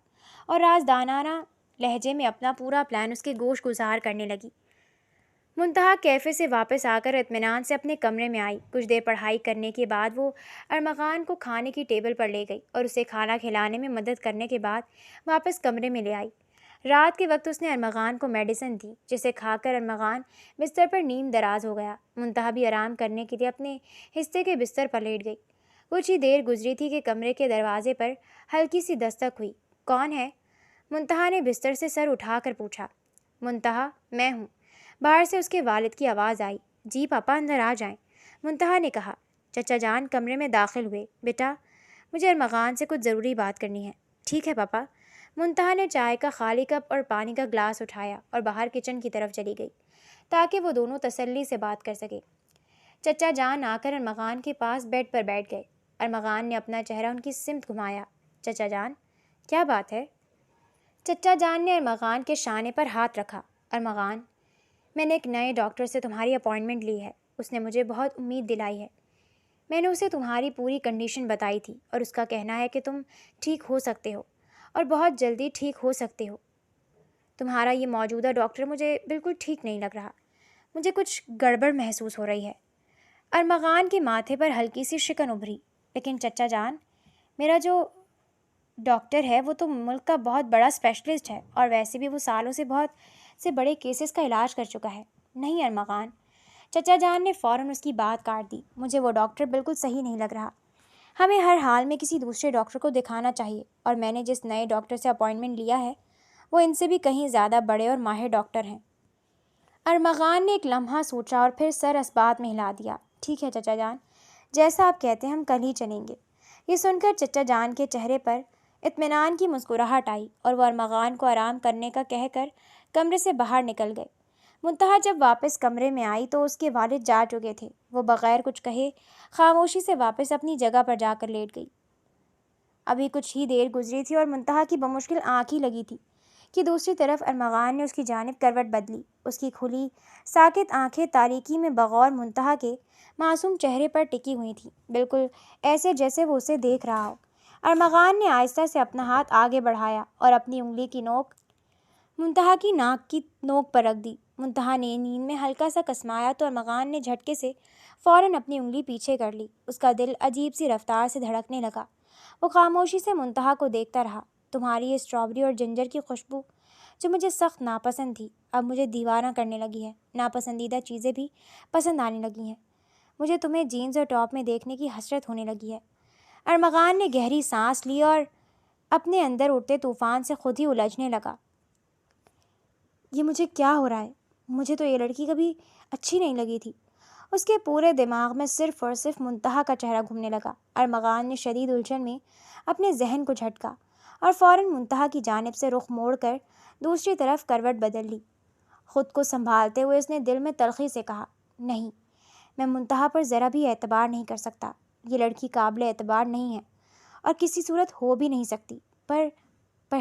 [SPEAKER 1] اور رازدانانہ لہجے میں اپنا پورا پلان اس کے گوش گزار کرنے لگی۔ منتہا کیفے سے واپس آ کر اطمینان سے اپنے کمرے میں آئی۔ کچھ دیر پڑھائی کرنے کے بعد وہ ارمغان کو کھانے کی ٹیبل پر لے گئی اور اسے کھانا کھلانے میں مدد کرنے کے بعد واپس کمرے میں لے آئی۔ رات کے وقت اس نے ارمغان کو میڈیسن دی، جسے کھا کر ارمغان بستر پر نیند دراز ہو گیا۔ منتہا بھی آرام کرنے کے لیے اپنے حصے کے بستر پر لیٹ گئی۔ کچھ ہی دیر گزری تھی کہ کمرے کے دروازے پر ہلکی سی دستک ہوئی۔ کون ہے؟ منتہا نے بستر سے سر اٹھا کر پوچھا۔ منتہا، میں ہوں، باہر سے اس کے والد کی آواز آئی۔ جی پاپا، اندر آ جائیں، منتہا نے کہا۔ چچا جان کمرے میں داخل ہوئے۔ بیٹا، مجھے ارمغان سے کچھ ضروری بات کرنی ہے۔ ٹھیک ہے پاپا۔ منتہا نے چائے کا خالی کپ اور پانی کا گلاس اٹھایا اور باہر کچن کی طرف چلی گئی تاکہ وہ دونوں تسلی سے بات کر سکے۔ چچا جان آ کر ارمغان کے پاس بیڈ پر بیٹھ گئے۔ ارمغان نے اپنا چہرہ ان کی سمت گھمایا۔ چچا جان، کیا بات ہے؟ چچا جان نے ارمغان کے شانے پر ہاتھ رکھا۔ ارمغان، میں نے ایک نئے ڈاکٹر سے تمہاری اپائنٹمنٹ لی ہے۔ اس نے مجھے بہت امید دلائی ہے۔ میں نے اسے تمہاری پوری کنڈیشن بتائی تھی اور اس کا کہنا ہے کہ تم ٹھیک ہو سکتے ہو اور بہت جلدی ٹھیک ہو سکتے ہو۔ تمہارا یہ موجودہ ڈاکٹر مجھے بالکل ٹھیک نہیں لگ رہا، مجھے کچھ گڑبڑ محسوس ہو رہی ہے۔ ارمغان کے ماتھے پر ہلکی سی شکن ابھری۔ لیکن چچا جان، میرا جو ڈاکٹر ہے وہ تو ملک کا بہت بڑا اسپیشلسٹ ہے اور ویسے بھی وہ سالوں سے بہت سے بڑے کیسز کا علاج کر چکا ہے۔ نہیں ارمغان، چچا جان نے فوراً اس کی بات کاٹ دی۔ مجھے وہ ڈاکٹر بالکل صحیح نہیں لگ رہا، ہمیں ہر حال میں کسی دوسرے ڈاکٹر کو دکھانا چاہیے، اور میں نے جس نئے ڈاکٹر سے اپائنٹمنٹ لیا ہے وہ ان سے بھی کہیں زیادہ بڑے اور ماہر ڈاکٹر ہیں۔ ارمغان نے ایک لمحہ سوچا اور پھر سر اس بات میں ہلا دیا۔ ٹھیک ہے چچا جان، جیسا آپ کہتے ہیں ہم کل ہی چلیں گے۔ یہ سن کر چچا جان کے چہرے پر اطمینان کی مسکراہٹ آئی اور وہ ارمغان کو آرام کرنے کا کہہ کر کمرے سے باہر نکل گئے۔ منتہا جب واپس کمرے میں آئی تو اس کے والد جا چکے تھے۔ وہ بغیر کچھ کہے خاموشی سے واپس اپنی جگہ پر جا کر لیٹ گئی۔ ابھی کچھ ہی دیر گزری تھی اور منتہا کی بمشکل آنکھ ہی لگی تھی کہ دوسری طرف ارمغان نے اس کی جانب کروٹ بدلی۔ اس کی کھلی ساکت آنکھیں تاریکی میں بغور منتہا کے معصوم چہرے پر ٹکی ہوئی تھیں، بالکل ایسے جیسے وہ اسے دیکھ رہا ہو۔ ارمغان نے آہستہ سے اپنا ہاتھ آگے بڑھایا اور اپنی انگلی کی نوک منتہا کی ناک کی نوک پر رکھ دی۔ منتہا نے نیند میں ہلکا سا کسمایا تو ارمغان نے جھٹکے سے فوراً اپنی انگلی پیچھے کر لی۔ اس کا دل عجیب سی رفتار سے دھڑکنے لگا۔ وہ خاموشی سے منتہا کو دیکھتا رہا۔ تمہاری یہ اسٹرابری اور جنجر کی خوشبو جو مجھے سخت ناپسند تھی، اب مجھے دیوانہ کرنے لگی ہے۔ ناپسندیدہ چیزیں بھی پسند آنے لگی ہیں۔ مجھے تمہیں جینز اور ٹاپ میں دیکھنے کی حسرت ہونے لگی ہے۔ ارمغان نے گہری سانس لی اور اپنے اندر اٹھتے طوفان سے خود ہی الجھنے لگا۔ یہ مجھے کیا ہو رہا ہے؟ مجھے تو یہ لڑکی کبھی اچھی نہیں لگی تھی۔ اس کے پورے دماغ میں صرف اور صرف منتہا کا چہرہ گھومنے لگا۔ ارمغان نے شدید الجھن میں اپنے ذہن کو جھٹکا اور فوراً منتہا کی جانب سے رخ موڑ کر دوسری طرف کروٹ بدل لی۔ خود کو سنبھالتے ہوئے اس نے دل میں تلخی سے کہا، نہیں، میں منتہا پر ذرا بھی اعتبار نہیں کر سکتا۔ یہ لڑکی قابل اعتبار نہیں ہے اور کسی صورت ہو بھی نہیں سکتی، پر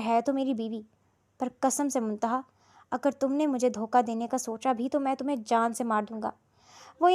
[SPEAKER 1] ہے تو میری بیوی۔ پر قسم سے منتہا، اگر تم نے مجھے دھوکہ دینے کا سوچا بھی تو میں تمہیں جان سے مار دوں گا۔ وہ